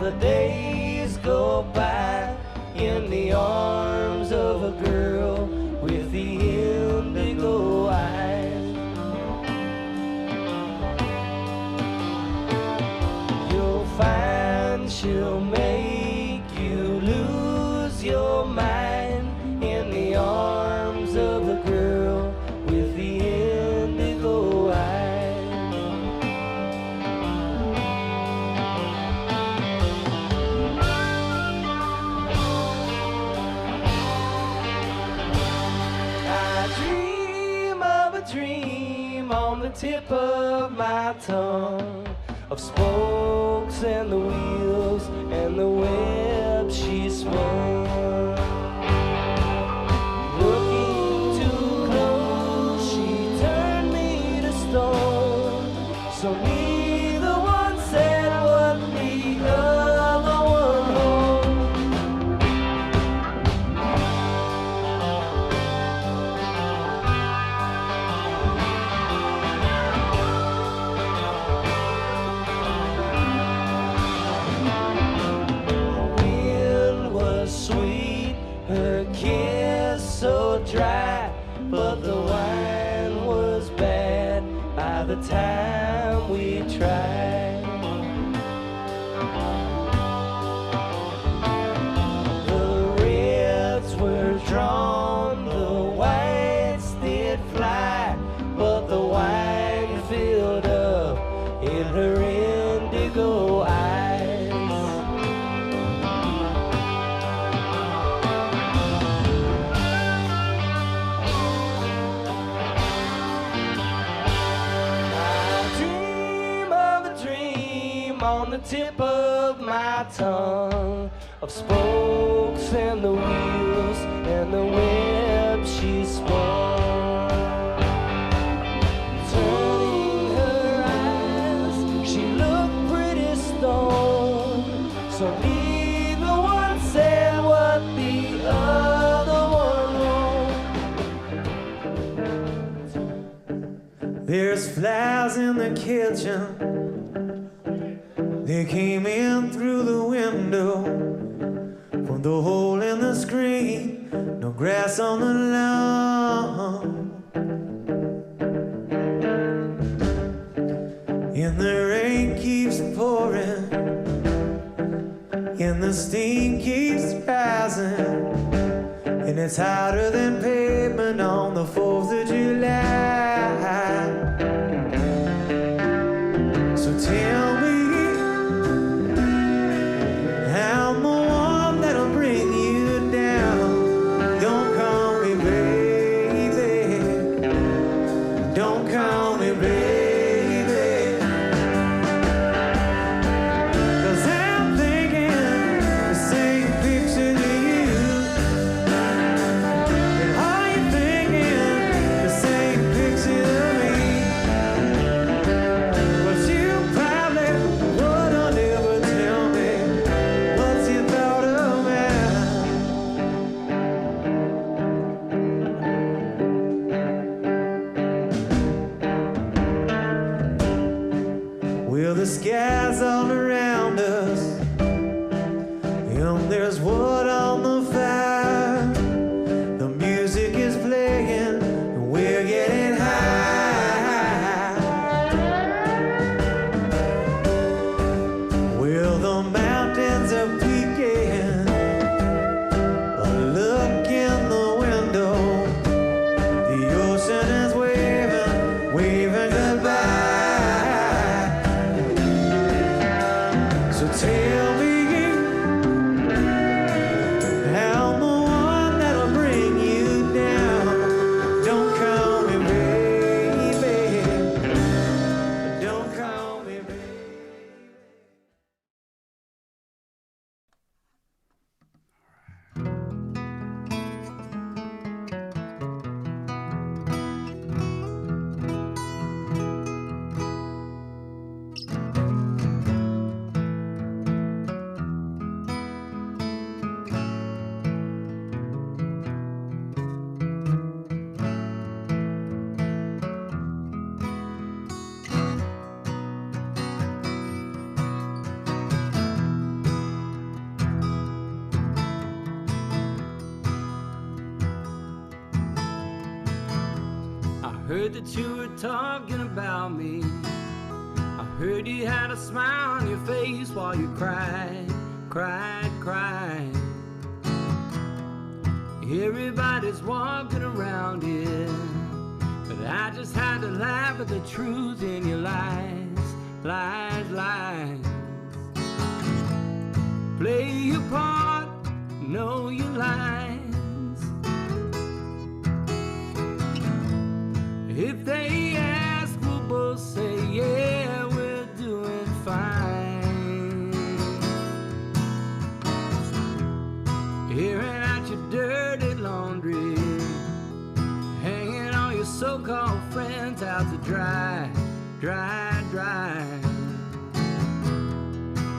the days go by in the arms of a girl with the indigo eyes. You'll find she'll make you lose your mind in the arms of a girl with the indigo eyes. I dream of a dream on the tip of my tongue, of spokes and the wheels and the web she spun. Looking too close, she turned me to stone. So neither one said what the other one hoped. The wind was sweet, her kiss so dry, but the wine was bad by the time we tried. The reds were drawn, the whites did fly, but the wine filled up in her indigo eyes. I dream of a dream on the tip of my tongue, of spokes and the wheels and the web she spun. Turning her eyes, she looked pretty stoned. So neither one said what the other one wrote. There's flies in the kitchen. They came in through the window from the hole in the screen. No grass on the lawn. And the rain keeps pouring, and the steam keeps rising, and it's hotter than pavement on the 4th of July. So tell me, I'm the one that'll bring you down. Don't call me baby. Don't call me baby. 'Cause I'm thinking the same picture to you. And are you thinking the same picture of me? But you probably wouldn't ever tell me what's your thought of me. Well, the sky's all around us, and there's wood on the fire. The music is playing, and we're getting high. Well, the mountains are peaking. A look in the window, the ocean is waving, waving goodbye. heard that you were talking about me. I heard you had a smile on your face while you cried, cried, cried. Everybody's walking around here, but I just had to laugh at the truth in your lies, lies, lies. Play your part, know your lines. If they ask, we'll both say, yeah, we're doing fine. Airing out your dirty laundry, hanging all your so-called friends out to dry, dry, dry.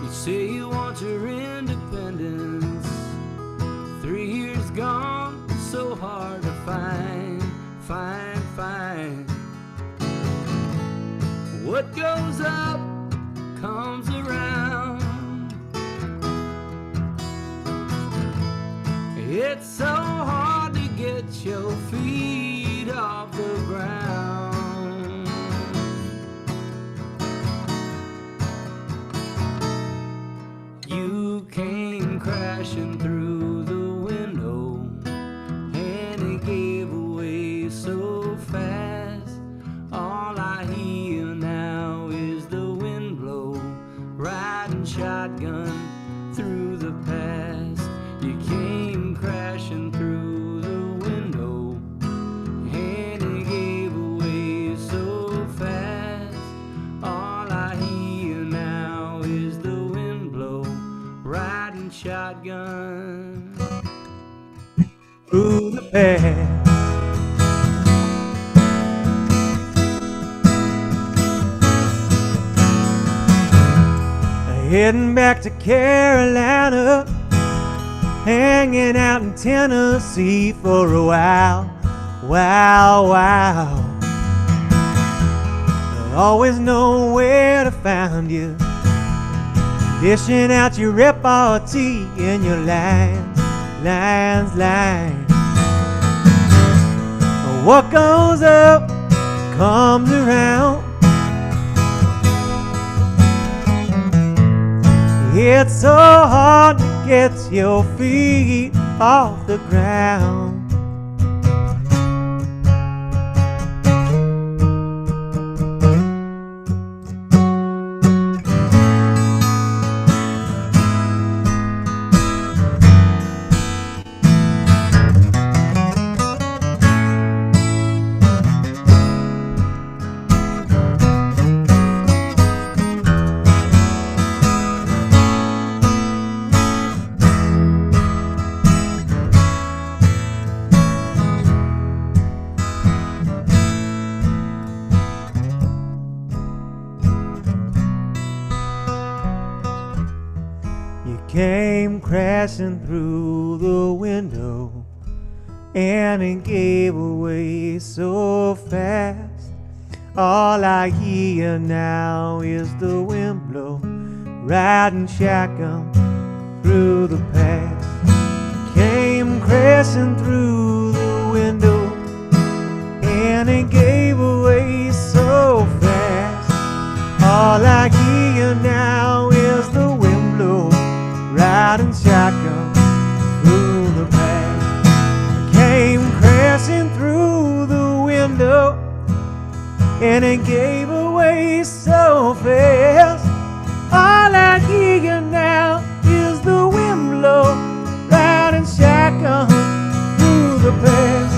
You say you want your independence. 3 years gone, so hard to find, find, find. What goes up comes around. It's so hard to get your feet off the ground. You came crashing through the window, and it gave away so fast. All I hear now is the wind blow, riding shotgun through the past. You came crashing through the window, and it gave away so fast. All I hear now is the wind blow, riding shotgun through the past. Heading back to Carolina, hanging out in Tennessee for a while, wow, wow. I always know where to find you, dishing out your repartee and your lines, lines, lines. What goes up comes around. It's so hard to get your feet off the ground. Came crashing through the window, and it gave away so fast. All I hear now is the wind blow, riding shotgun through the past. Came crashing through the window, and it gave away so fast. All I hear now is the wind blow, riding shotgun through the past. Came crashing through the window, and it gave away so fast. All I hear now is the wind blow, riding shotgun through the past.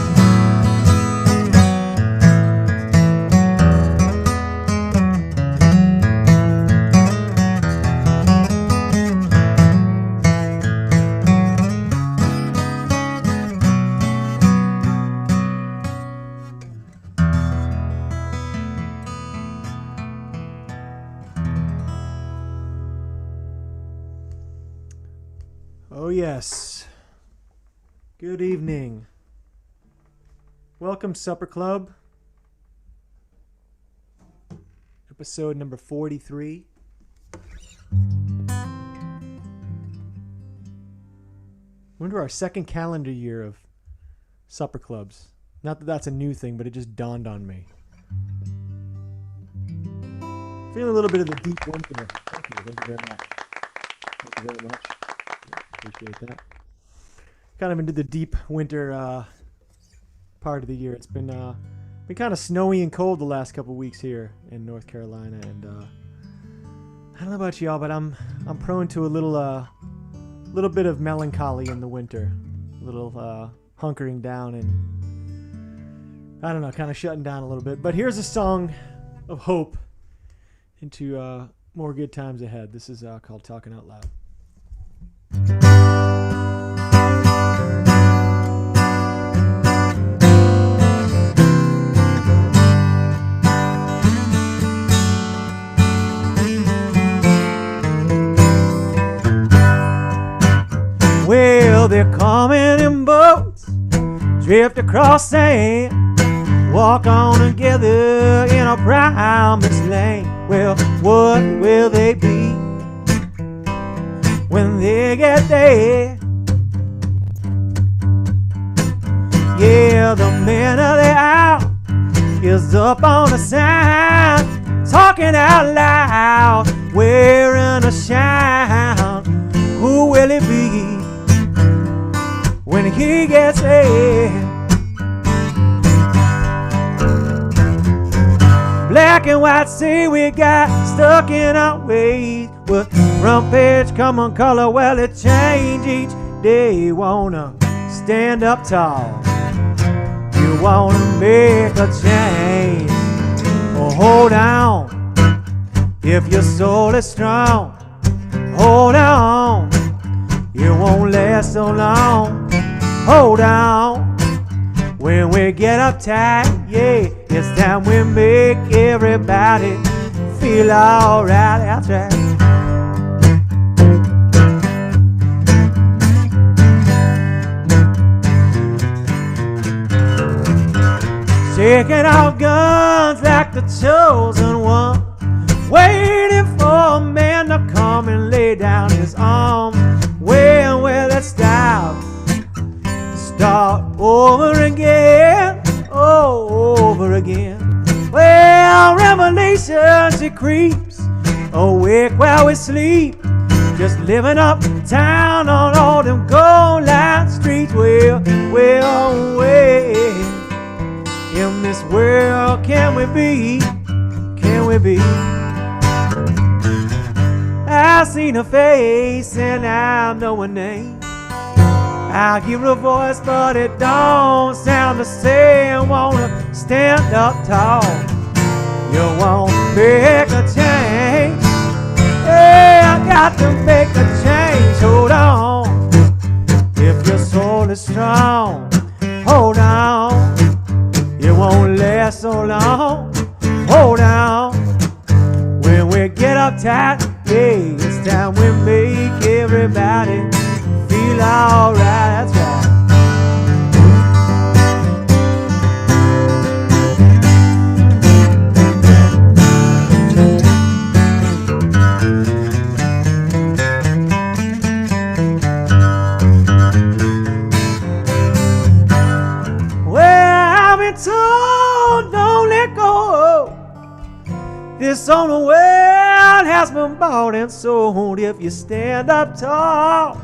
Oh yes. Good evening. Welcome, Supper Club. Episode number 43. We're into our second calendar year of supper clubs. Not that that's a new thing, but it just dawned on me. Feeling a little bit of the deep winter. Thank you very much. Thank you very much. Appreciate that. Kind of into the deep winter part of the year. It's been kind of snowy and cold the last couple weeks here in North Carolina, and I don't know about y'all, but I'm prone to a little bit of melancholy in the winter, a little hunkering down and I don't know, kind of shutting down a little bit. But here's a song of hope into more good times ahead. This is called Talking Out Loud. Well, they're coming in boats, drift across sand, walk on together in a promised land. Well, what will they be when they get there? Yeah, the man of the hour is up on a sign, talking out loud, wearing a shine. Who will it be when he gets there? Black and white say we got stuck in our ways. Well, front page come on color, well it change each day. Wanna stand up tall, you wanna make a change. Well, hold on, if your soul is strong, hold on, it won't last so long. Hold on, when we get uptight, yeah, it's time we make everybody feel alright. That's right. Taking our guns like the chosen one, waiting for a man to come and lay down his arms. Well, let's start over again, over again. Well, revelation, she creeps awake while we sleep, just living uptown on all them gold line streets. Well, where in this world can we be? Can we be? I seen her face and I know her name. I hear her voice, but it don't sound the same. Wanna stand up tall, you won't make a change. Yeah, I got to make a change. Hold on, if your soul is strong, hold on, it won't last so long. Hold on, when we get uptight, yeah, it's time we make everybody feel alright. That's right. Well, I've been told don't let go. This on the world has been bought and sold. If you stand up tall,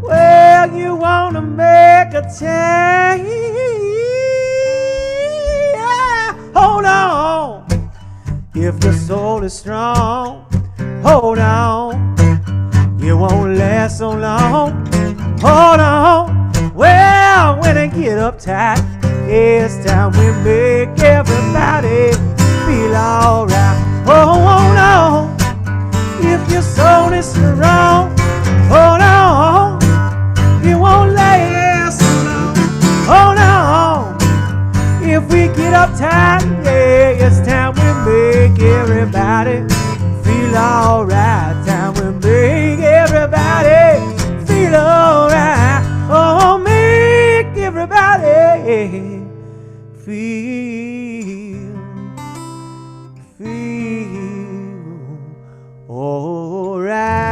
well, you want to make a change. Yeah. Hold on, if your soul is strong, hold on, it won't last so long. Hold on, well, when they get uptight, it's time we make everybody feel alright. Oh, hold on, if your soul is strong, hold on, it won't last so long. Hold on, if we get uptight, yeah, it's time we make everybody feel alright. Time we make everybody feel alright. Oh, make everybody feel alright.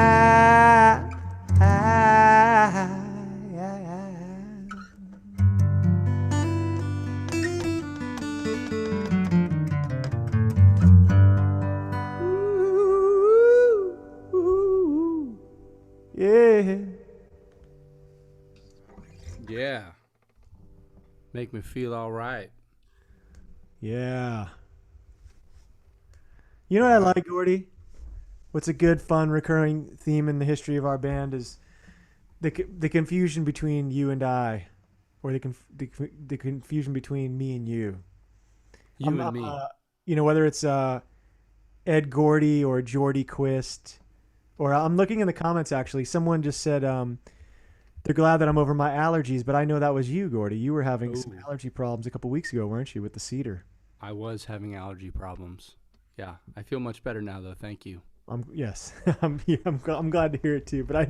Make me feel all right. Yeah. You know what I like, Gordy? What's a good, fun, recurring theme in the history of our band is the confusion between you and I, or the confusion between me and you. You and me. Whether it's Ed Gordy or Jordy Quist, or I'm looking in the comments actually. Someone just said they're glad that I'm over my allergies, but I know that was you, Gordy. You were having some Ooh. allergy problems a couple weeks ago, weren't you, with the cedar? I was having allergy problems. Yeah, I feel much better now, though. Thank you. Yes, I'm glad to hear it too. But I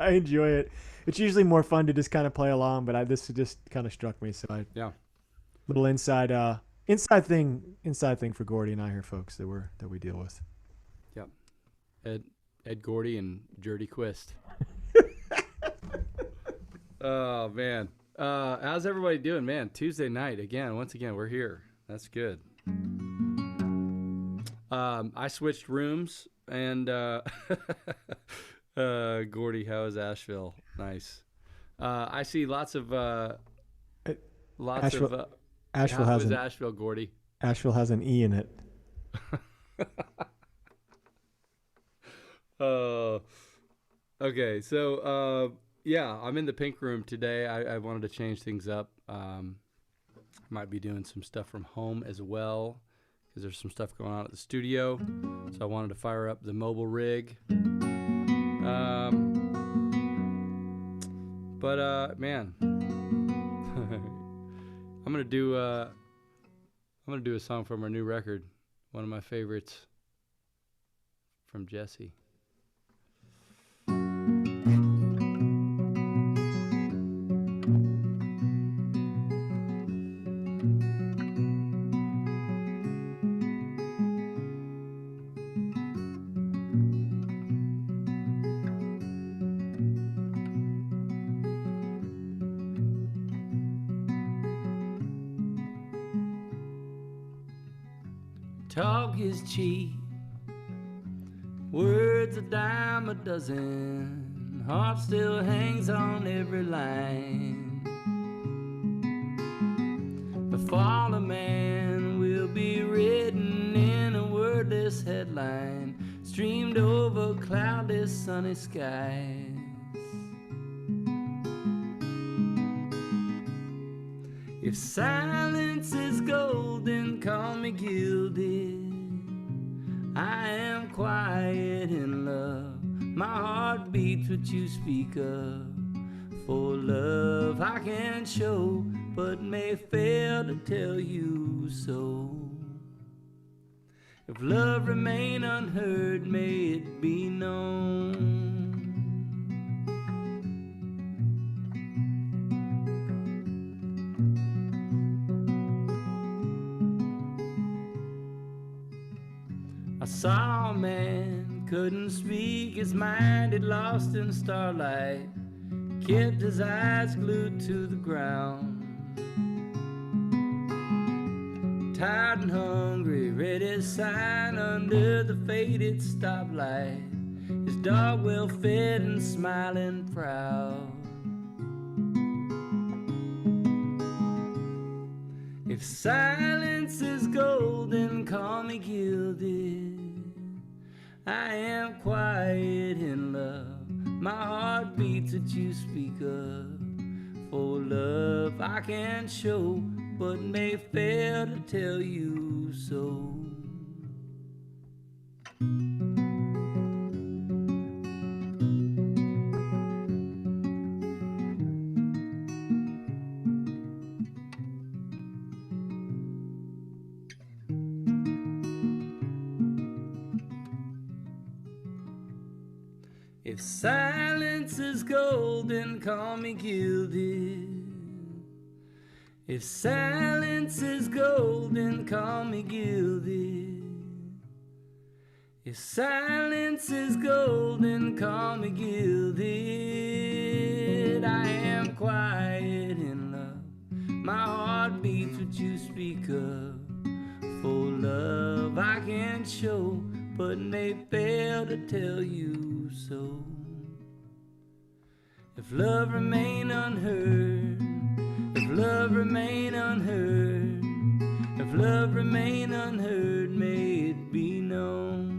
enjoy it. It's usually more fun to just kind of play along. But this just kind of struck me. So little inside thing for Gordy and I here, folks, that we deal with. Yep, Ed Gordy and Jordy Quist. Oh man, how's everybody doing, man? Tuesday night again. Once again, we're here. That's good. I switched rooms. And Gordy, how is Asheville? Nice. I see lots of Asheville how is Asheville, Gordy? Asheville has an E in it. Okay. So I'm in the pink room today. I wanted to change things up. Might be doing some stuff from home as well, because there's some stuff going on at the studio. So I wanted to fire up the mobile rig. Man, I'm gonna do a song from our new record, one of my favorites from Jesse. Talk is cheap, words a dime a dozen, heart still hangs on every line. The fall of man will be written in a wordless headline, streamed over cloudless sunny skies. If silence is golden, call me gilded. I am quiet in love. My heart beats what you speak of. For love I can't show, but may fail to tell you so. If love remain unheard, may it be known. I saw a man, couldn't speak, his mind had lost in starlight, kept his eyes glued to the ground. Tired and hungry, read his sign under the faded stoplight, his dog well fed and smiling proud. If silence is golden, call me gilded. I am quiet in love. My heart beats what you speak of. For love I can't show, but may fail to tell you so. If silence is golden, call me gilded. If silence is golden, call me gilded. If silence is golden, call me gilded. I am quiet in love. My heart beats what you speak of. For love I can't show, but may fail to tell you so. If love remain unheard, if love remain unheard, if love remain unheard, may it be known.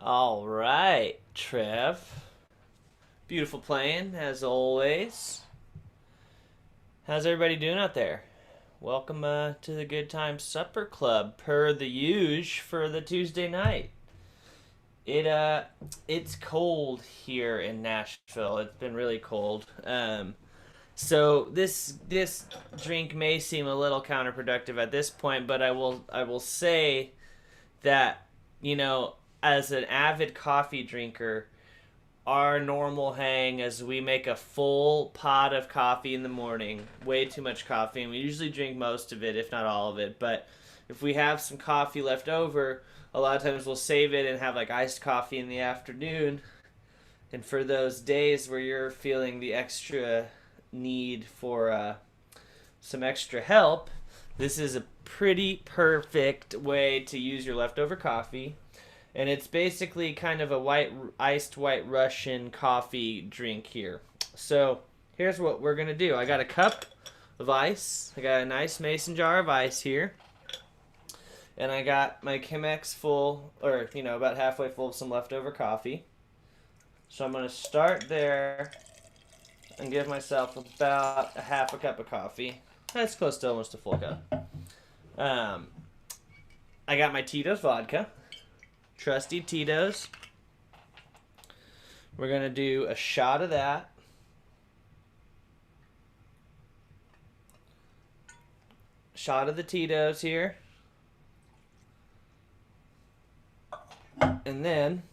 All right, Trev. Beautiful playing, as always. How's everybody doing out there? Welcome to the Good Time Supper Club, per the usual for the Tuesday night. It's cold here in Nashville. It's been really cold. So this drink may seem a little counterproductive at this point, but I will say that, you know, as an avid coffee drinker, our normal hang is we make a full pot of coffee in the morning, way too much coffee, and we usually drink most of it, if not all of it. But if we have some coffee left over, a lot of times we'll save it and have like iced coffee in the afternoon. And for those days where you're feeling the extra need for some extra help, this is a pretty perfect way to use your leftover coffee. And it's basically kind of a iced white Russian coffee drink here. So here's what we're going to do. I got a cup of ice. I got a nice mason jar of ice here. And I got my Chemex full, or, you know, about halfway full of some leftover coffee. So I'm going to start there and give myself about a half a cup of coffee. That's close to almost a full cup. I got my Tito's vodka. Trusty Tito's. We're going to do a shot of that. Shot of the Tito's here. And then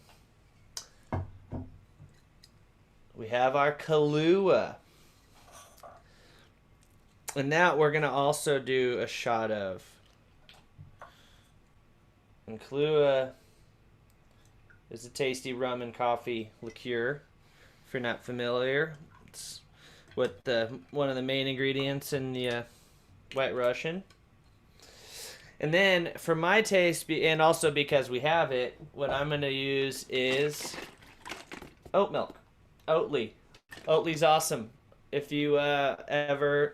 we have our Kahlua. And now we're going to also do a shot of. And Kahlua is a tasty rum and coffee liqueur. If you're not familiar, it's one of the main ingredients in the White Russian. And then for my taste, and also because we have it, what I'm going to use is oat milk. Oatly. Oatly's awesome. If you ever,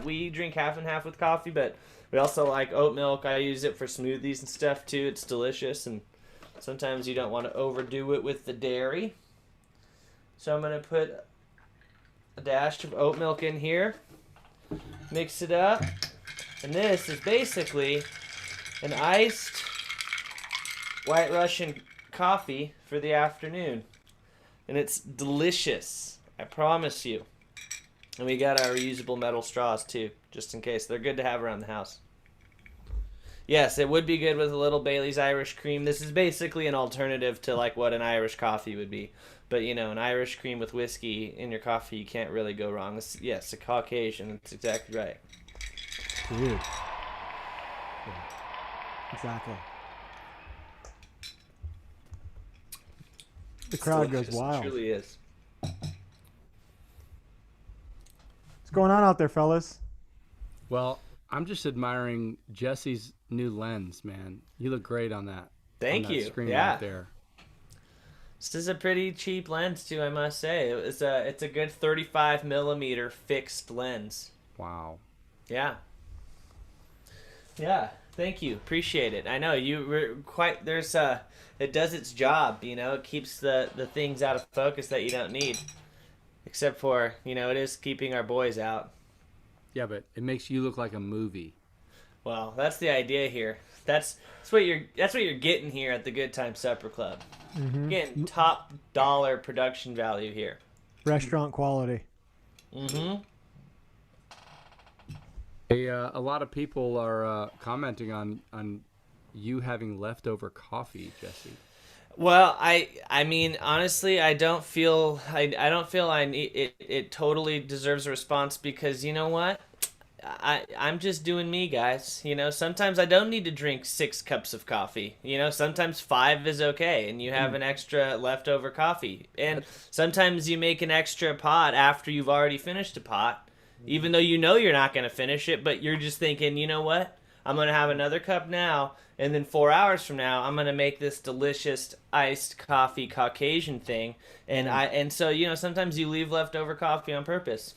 we drink half and half with coffee, but we also like oat milk. I use it for smoothies and stuff too. It's delicious, and sometimes you don't want to overdo it with the dairy. So I'm going to put a dash of oat milk in here. Mix it up. And this is basically an iced White Russian coffee for the afternoon. And it's delicious. I promise you. And we got our reusable metal straws too, just in case. They're good to have around the house. Yes, it would be good with a little Bailey's Irish cream. This is basically an alternative to like what an Irish coffee would be. But an Irish cream with whiskey in your coffee, you can't really go wrong. Yes, a Caucasian. That's exactly right. Dude. Yeah. Exactly. The crowd goes wild. It truly is. What's going on out there, fellas? Well, I'm just admiring Jesse's new lens, man. You look great on that. Thank on that you. Screen Yeah. right there. This is a pretty cheap lens too, I must say. It's a good 35 millimeter fixed lens. Wow. Yeah. Yeah. Thank you. Appreciate it. I know you were quite. It does its job. It keeps the things out of focus that you don't need. Except for it is keeping our boys out. Yeah, but it makes you look like a movie. Well, that's the idea here. That's what you're getting here at the Good Time Supper Club. Mm-hmm. Getting top dollar production value here. Restaurant quality. Mm-hmm. Hey, a lot of people are commenting on you having leftover coffee, Jesse. Well, I mean, honestly, I don't feel I need it. It totally deserves a response because you know what? I'm just doing me, guys. Sometimes I don't need to drink 6 cups of coffee. Sometimes 5 is okay, and you have an extra leftover coffee. And sometimes you make an extra pot after you've already finished a pot, even though you're not going to finish it, but you're just thinking, you know what? I'm going to have another cup now, and then 4 hours from now, I'm going to make this delicious iced coffee Caucasian thing. And so, sometimes you leave leftover coffee on purpose.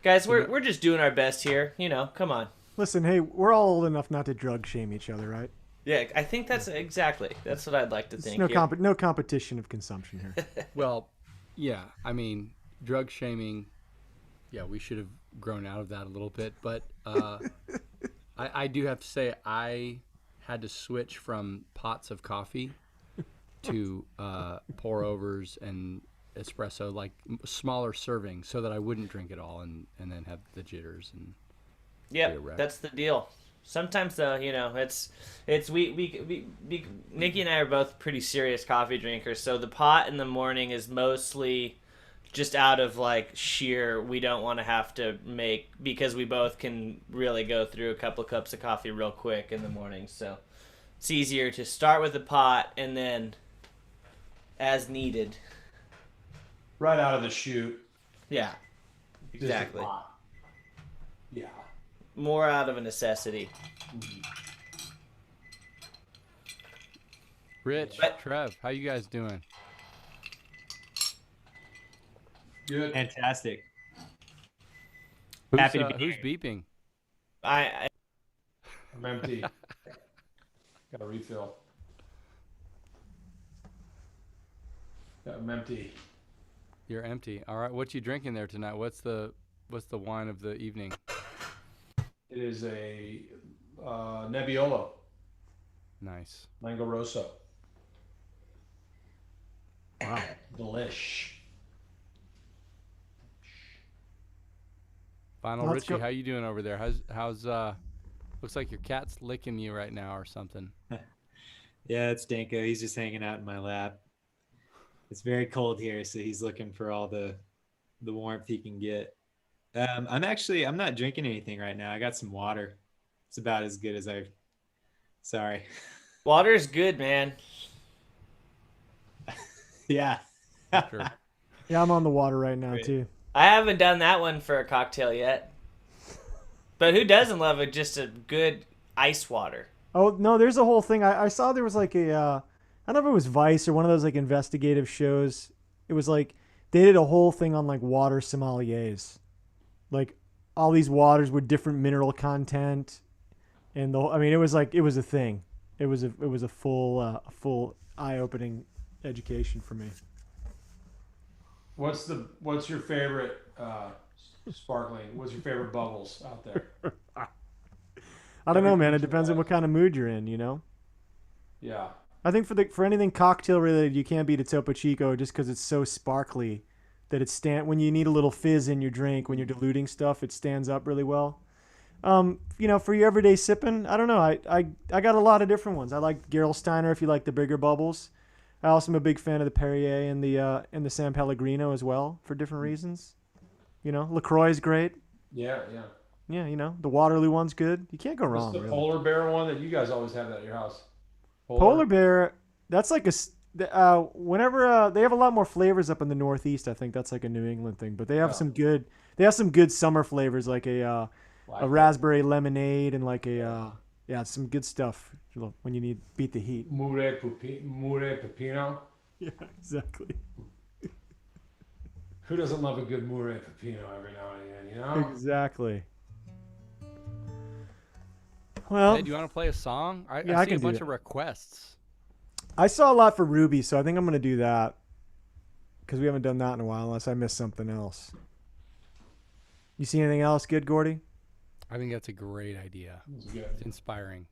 Guys, we're just doing our best here. Come on. Listen, hey, we're all old enough not to drug shame each other, right? Yeah, I think that's what I'd like to think. No competition of consumption here. Well, yeah, I mean, drug shaming, yeah, we should have grown out of that a little bit. But I do have to say I had to switch from pots of coffee to pour-overs and espresso, like smaller servings, so that I wouldn't drink it all and then have the jitters and that's the deal. Sometimes though, it's we Nikki and I are both pretty serious coffee drinkers, so the pot in the morning is mostly just out of like sheer we don't want to have to make, because we both can really go through a couple of cups of coffee real quick in the morning, so it's easier to start with the pot and then as needed. Right out of the chute. Yeah, Just a exactly. pot. Yeah. More out of a necessity. Rich, Trev, how you guys doing? Good. Fantastic. Who's, Happy to be who's here. beeping? I'm empty. Got a refill. I'm empty. You're empty. All right, what you drinking there tonight? What's the wine of the evening? It is a Nebbiolo Nice. Mango Rosso. Wow. Delish. Final Let's Richie, go. how you doing over there? How's looks like your cat's licking you right now or something. Yeah, it's Danko. He's just hanging out in my lap. It's very cold here, so he's looking for all the warmth he can get. I'm not drinking anything right now. I got some water. It's about as good as sorry. Water's good, man. Yeah. Sure. Yeah, I'm on the water right now, Great. too. I haven't done that one for a cocktail yet. But who doesn't love just a good ice water. Oh no, there's a whole thing. I saw there was like a I don't know if it was Vice or one of those like investigative shows. It was like they did a whole thing on like water sommeliers, like all these waters with different mineral content, and I mean, it was a thing. It was a full eye-opening education for me. What's your favorite sparkling? What's your favorite bubbles out there? I don't know, man. It depends on what kind of mood you're in, you know. Yeah. I think for anything cocktail related, you can't beat a Topo Chico just because it's so sparkly that when you need a little fizz in your drink when you're diluting stuff, it stands up really well. You know, for your everyday sipping, I don't know. I got a lot of different ones. I like Gerolsteiner if you like the bigger bubbles. I also am a big fan of the Perrier and the San Pellegrino as well for different reasons. You know, LaCroix is great. Yeah. Yeah, you know, the Waterloo one's good. You can't go What's wrong. the Really. polar bear one that you guys always have at your house? Polar bear, that's like whenever they have a lot more flavors up in the Northeast. I think that's like a New England thing, but they have some good summer flavors like a raspberry lemonade and like some good stuff when you need beat the heat. Mure Pepino. Yeah, exactly. Who doesn't love a good Mure Pepino every now and again, you know? Exactly. Well, Hey, do you want to play a song? I I see can a do bunch that. of requests. I saw a lot for Ruby, so I think I'm going to do that because we haven't done that in a while unless I missed something else. You see anything else good, Gordy? I think that's a great idea. It's good. It's inspiring.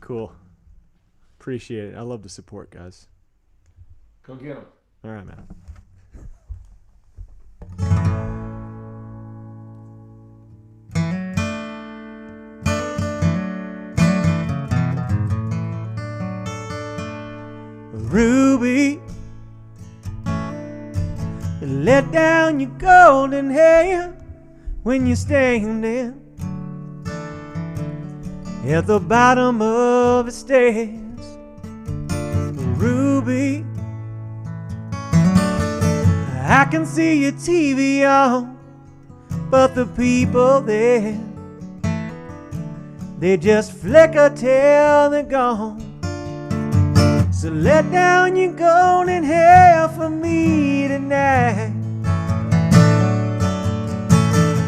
Cool. Appreciate it. I love the support, guys. Go get them. All right, man. Ruby, let down your golden hair when you're standing at the bottom of the stairs. Ruby, I can see your TV on, but the people there, they just flicker till they're gone. So let down your golden hair for me tonight.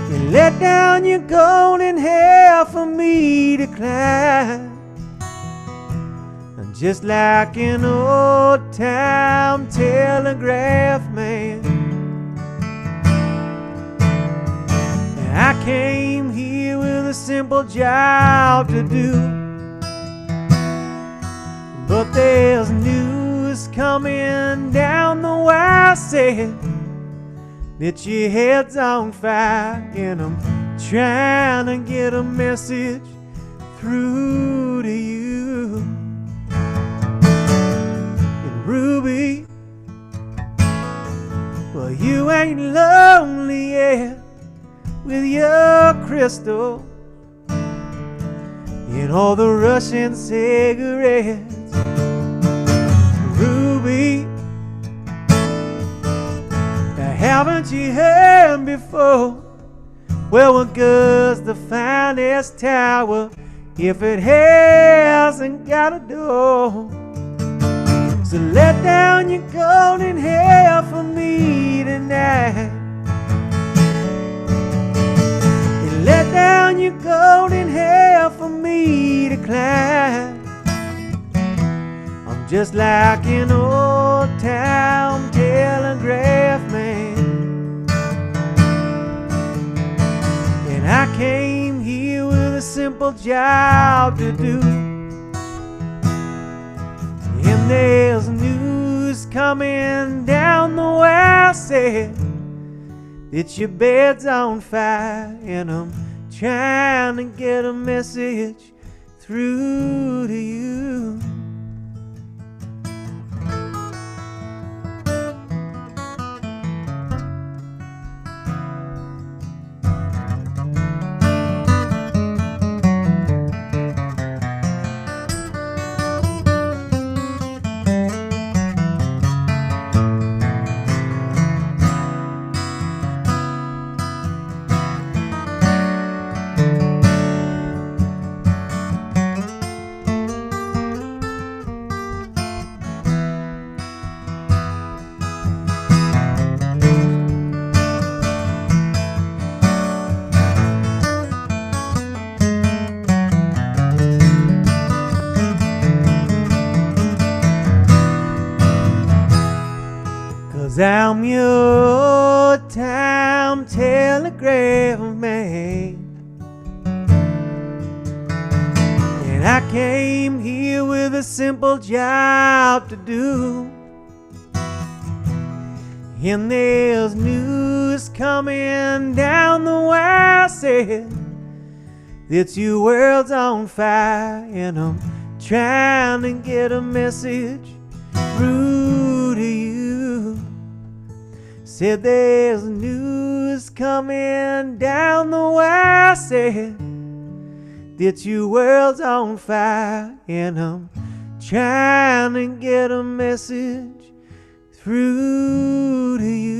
You let down your golden hair for me to climb. And just like an old time telegraph man, I came here with a simple job to do. But there's news coming down the wire saying that your head's on fire, and I'm trying to get a message through to you. And Ruby, well, you ain't lonely yet with your crystal and all the Russian cigarettes. Ruby, haven't you heard before? Well, what good's the finest tower if it hasn't got a door? So let down your golden hair for me tonight. And let down your golden hair for me to climb. I'm just like an old town telegraph man, and I came here with a simple job to do. And there's news coming down the wire saying that your bed's on fire, and I'm trying to get a message through to you. 'Cause I'm your time telegraph man, and I came here with a simple job to do. And there's news coming down the wire, said that your world's on fire, and I'm trying to get a message through to you. Said there's news coming down the wire, said that your world's on fire, and I'm trying to get a message through to you.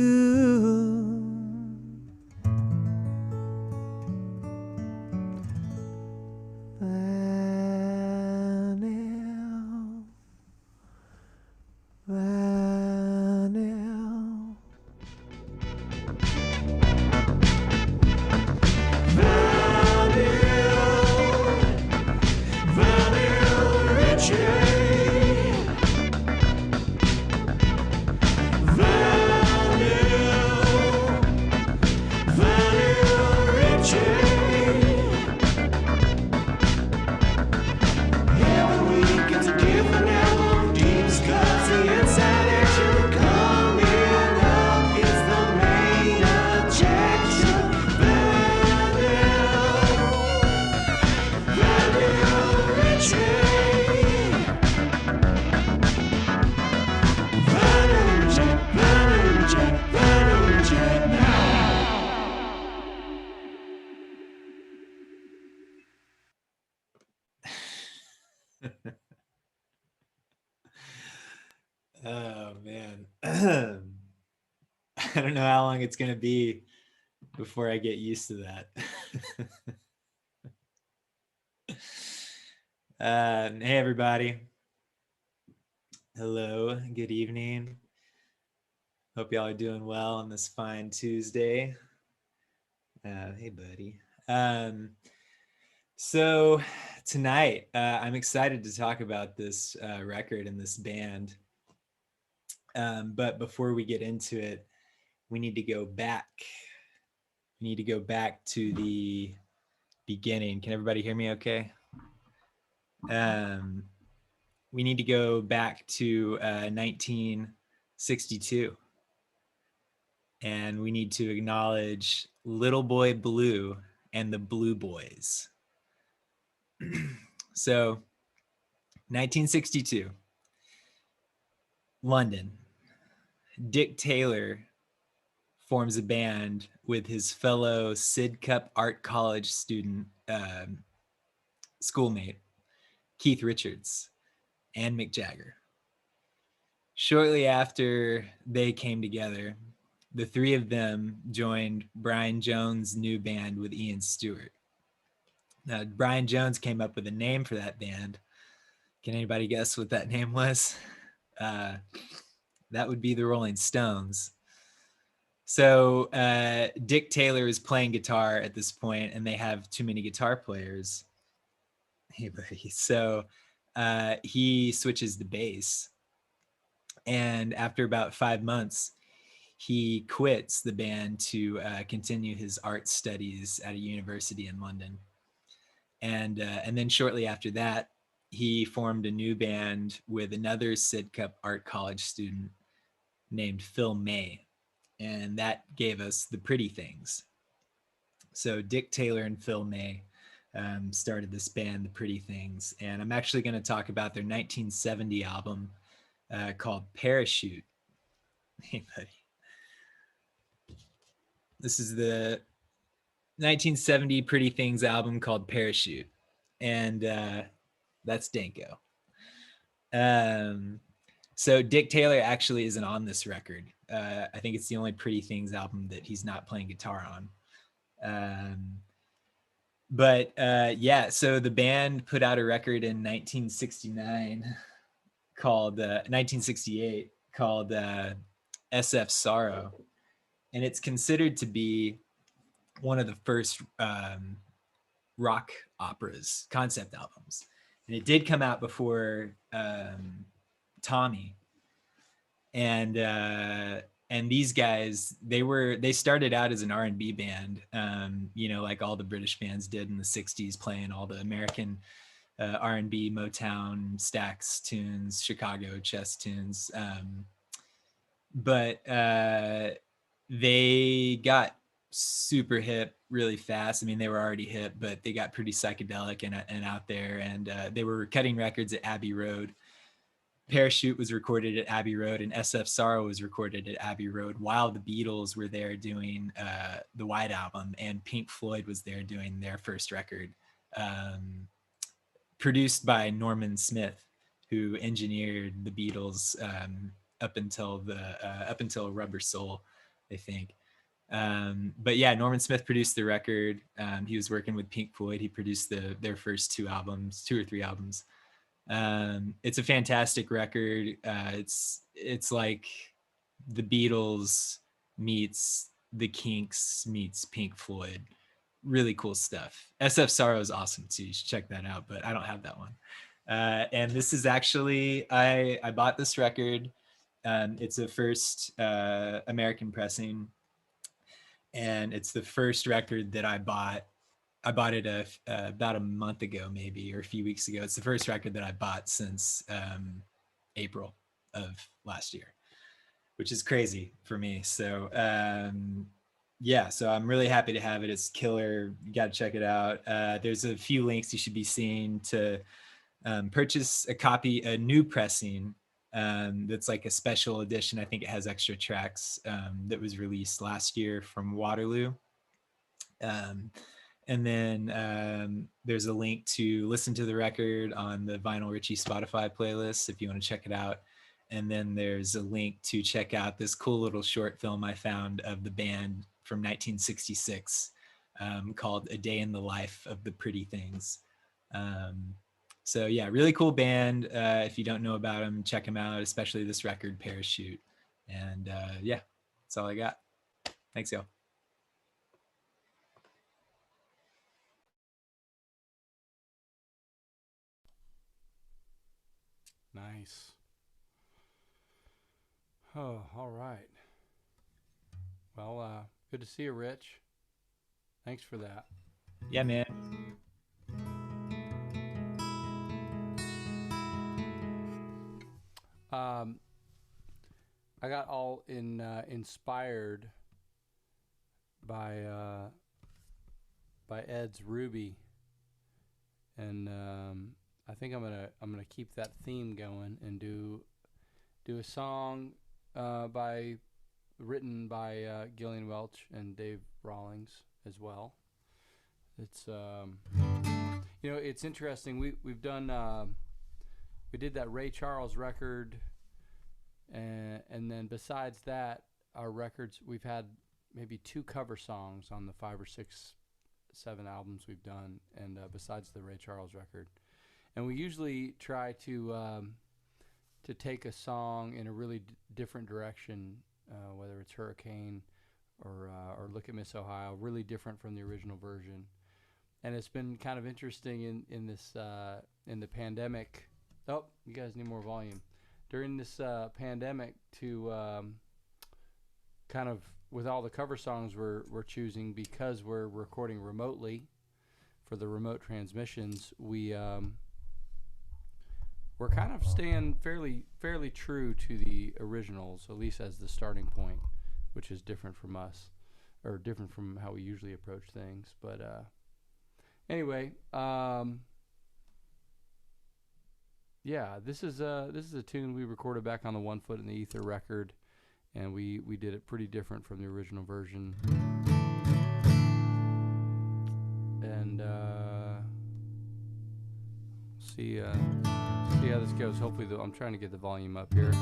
Oh man. I don't know how long it's going to be before I get used to that. Hey everybody. Hello, good evening. Hope y'all are doing well on this fine Tuesday. Hey buddy. So tonight, I'm excited to talk about this record and this band. But before we get into it, we need to go back. We need to go back to the beginning. Can everybody hear me okay? We need to go back to 1962. And we need to acknowledge Little Boy Blue and the Blue Boys. So, 1962, London. Dick Taylor forms a band with his fellow Sidcup Art College student, schoolmate, Keith Richards, and Mick Jagger. Shortly after they came together, the three of them joined Brian Jones' new band with Ian Stewart. Now, Brian Jones came up with a name for that band. Can anybody guess what that name was? That would be the Rolling Stones. So Dick Taylor is playing guitar at this point, and they have too many guitar players. Hey, buddy. So he switches to bass. And after about 5 months, he quits the band to continue his art studies at a university in London. And then shortly after that, he formed a new band with another Sidcup Art College student named Phil May. And that gave us the Pretty Things. So Dick Taylor and Phil May started this band, the Pretty Things. And I'm actually going to talk about their 1970 album called Parachute. Hey, buddy. This is the 1970 Pretty Things album called Parachute. And that's Danko. So Dick Taylor actually isn't on this record. I think it's the only Pretty Things album that he's not playing guitar on. But so the band put out a record in 1968 called SF Sorrow. And it's considered to be one of the first rock operas, concept albums. And it did come out before Tommy. And And these guys, they started out as an R&B band, like all the British bands did in the 60s, playing all the American R&B, Motown, Stax tunes, Chicago chess tunes. But they got super hip really fast. I mean, they were already hip, but they got pretty psychedelic and out there. And they were cutting records at Abbey Road. Parachute was recorded at Abbey Road, and SF Sorrow was recorded at Abbey Road while the Beatles were there doing the White Album, and Pink Floyd was there doing their first record, produced by Norman Smith, who engineered the Beatles up until Rubber Soul, I think. But yeah, Norman Smith produced the record. He was working with Pink Floyd. He produced their first 2 or 3 albums. It's a fantastic record. It's like the Beatles meets the Kinks meets Pink Floyd. Really cool stuff. SF Sorrow is awesome too. You should check that out, but I don't have that one. And this is actually, I bought this record. It's a first American pressing, and it's the first record that I bought. I bought it about a month ago, maybe, or a few weeks ago. It's the first record that I bought since April of last year, which is crazy for me. So so I'm really happy to have it. It's killer. You got to check it out. There's a few links you should be seeing to purchase a new pressing that's like a special edition. I think it has extra tracks that was released last year from Waterloo. And then there's a link to listen to the record on the Vinyl Richie Spotify playlist if you want to check it out. And then there's a link to check out this cool little short film I found of the band from 1966 called A Day in the Life of the Pretty Things. So yeah, really cool band. If you don't know about them, check them out, especially this record, Parachute. And that's all I got. Thanks, y'all. Nice. Oh, all right. Well, good to see you, Rich. Thanks for that. Yeah, man. I got all inspired by Ed's Ruby, and I think I'm gonna keep that theme going and do a song written by Gillian Welch and Dave Rawlings as well. It's it's interesting. We've done we did that Ray Charles record, and then besides that, our records, we've had maybe 2 cover songs on the 5 or 6, 7 albums we've done, and besides the Ray Charles record. And we usually try to take a song in a really different direction, whether it's Hurricane or Look at Miss Ohio, really different from the original version. And it's been kind of interesting in this in the pandemic. Oh, you guys need more volume. During this pandemic, to kind of, with all the cover songs we're choosing, because we're recording remotely for the remote transmissions, we're kind of staying fairly true to the originals, at least as the starting point, which is different from us, or different from how we usually approach things. But anyway, this is a tune we recorded back on the One Foot in the Ether record, and we did it pretty different from the original version. And see how this goes. Hopefully, I'm trying to get the volume up here.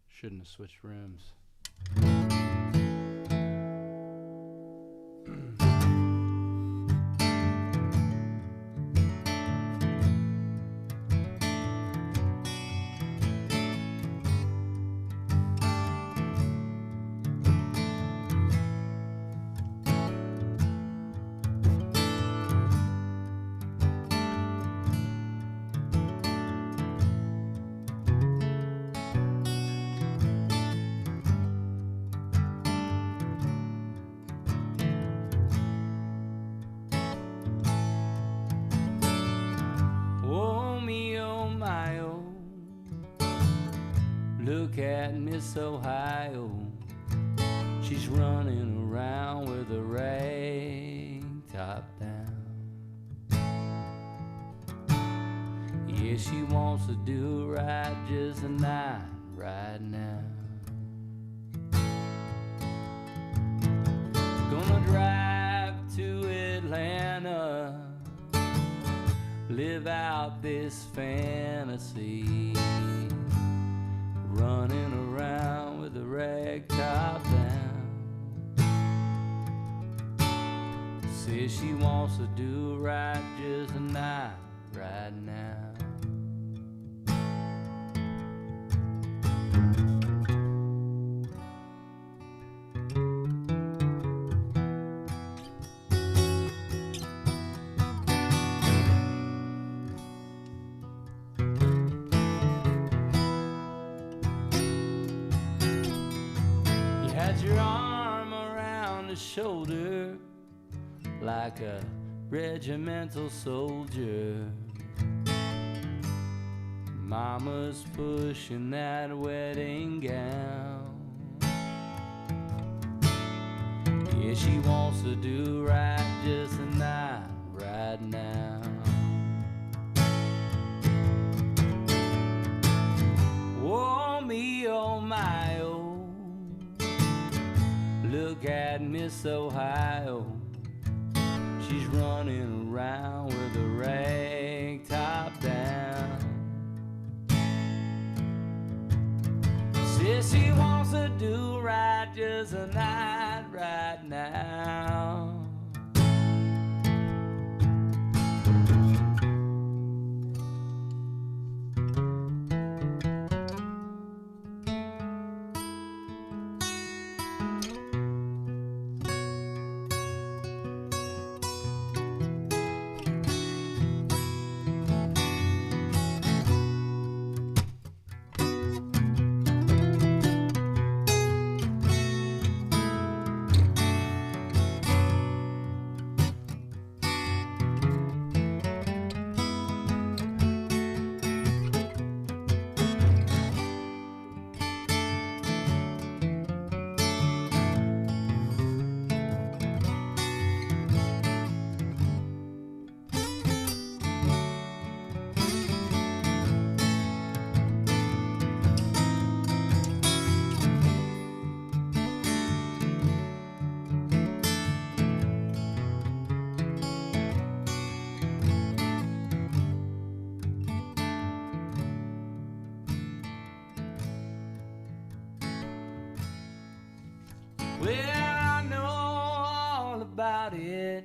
Shouldn't have switched rooms. Look at Miss Ohio. She's running around with a rag top down. Yeah, she wants to do right just a night right now. Gonna drive to Atlanta, live out this fantasy, running around with a rag top down. Says she wants to do right just a night right now. You had your arm around his shoulder like a regimental soldier. Mama's pushing that wedding gown. Yeah, she wants to do right just a night right now. Oh, me, oh, my, oh. Look at Miss Ohio. She's running around with a rag top down. Says she wants to do right just a night right now. Well, I know all about it.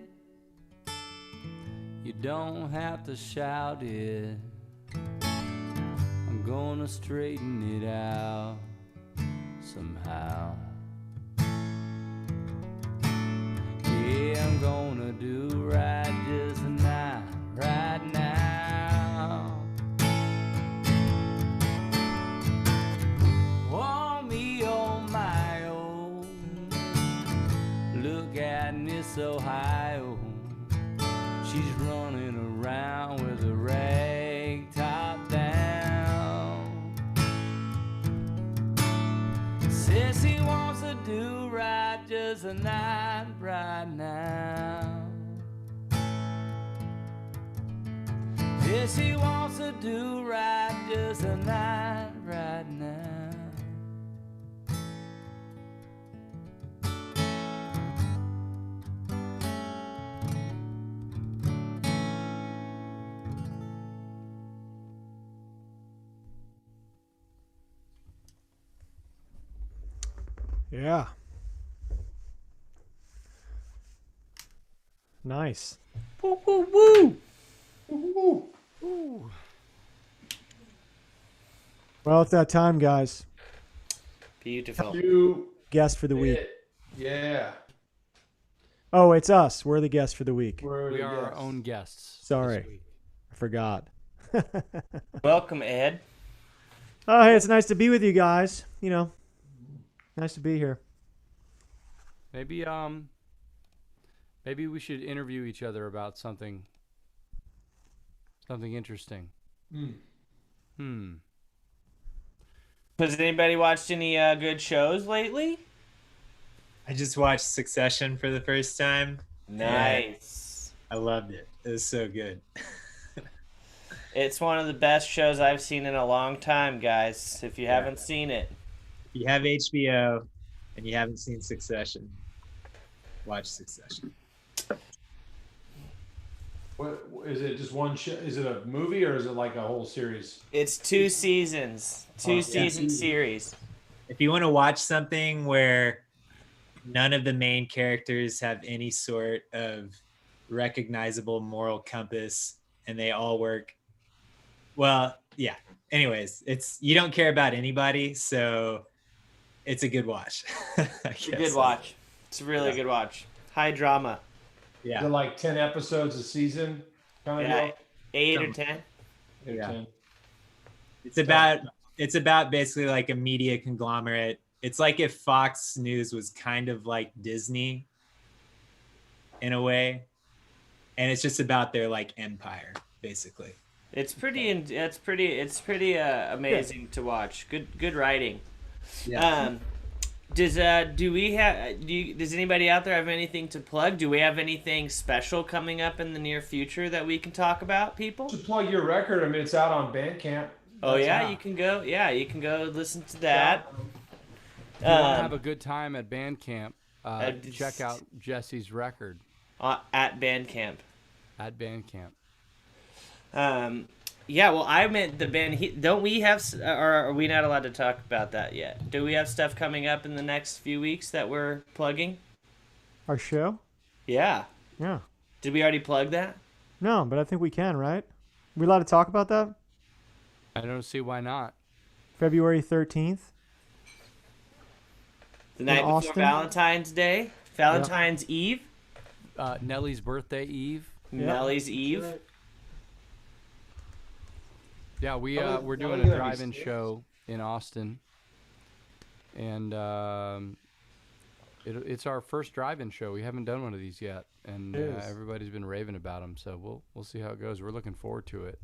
You don't have to shout it. I'm gonna straighten it out somehow. Yeah, I'm gonna do right just a night right now. Oh, me, oh, my, oh. Look at Miss Ohio. She's running around with a rag top down. Says she wants to do right just a night right now. Says she wants to do right just a night right now. Yeah. Nice. Woo, woo, woo. Well, it's that time, guys. Beautiful. You Guest for the week. it. Yeah. Oh, it's us. We're the guest for the week. We're We the are our guests. own guests. this Sorry. week. I forgot. Welcome, Ed. Oh, hey, it's nice to be with you guys. You know, nice to be here. Maybe we should interview each other about something interesting. Mm. Has anybody watched any good shows lately? I just watched Succession for the first time. Nice. I loved it. It was so good. It's one of the best shows I've seen in a long time, guys. If you haven't seen it. If you have HBO and you haven't seen Succession, watch Succession. What is it? Just one show? Is it a movie or is it like a whole series? It's 2 seasons. Two season series. If you want to watch something where none of the main characters have any sort of recognizable moral compass and they all work, well, yeah. Anyways, you don't care about anybody, so it's a good watch. It's a good watch. It's a really good watch. High drama. Is it like 10 episodes a season? Kind of Yeah, 8 or 10. deal? Yeah. 10. It's about basically like a media conglomerate. It's like if Fox News was kind of like Disney in a way, and it's just about their like empire, basically. It's pretty amazing to watch. Good writing. Yeah. Does anybody out there have anything to plug? Do we have anything special coming up in the near future that we can talk about, people? To plug your record, I mean, it's out on Bandcamp. Oh That's yeah, out. you can go. Yeah, you can go listen to that. If you want to have a good time at band camp, check out Jesse's record At Bandcamp. at band camp. Yeah, well, I meant the band. Don't we have, or are we not allowed to talk about that yet? Do we have stuff coming up in the next few weeks that we're plugging? Our show? Yeah. Yeah. Did we already plug that? No, but I think we can, right? We allowed to talk about that? I don't see why not. February 13th. The night before Austin? Valentine's Day, Valentine's Eve, Nellie's birthday eve. Nellie's Eve. Yeah, we're doing Nelly a gonna be drive-in sick. show in Austin, and it's our first drive-in show. We haven't done one of these yet, and everybody's been raving about them. So we'll see how it goes. We're looking forward to it.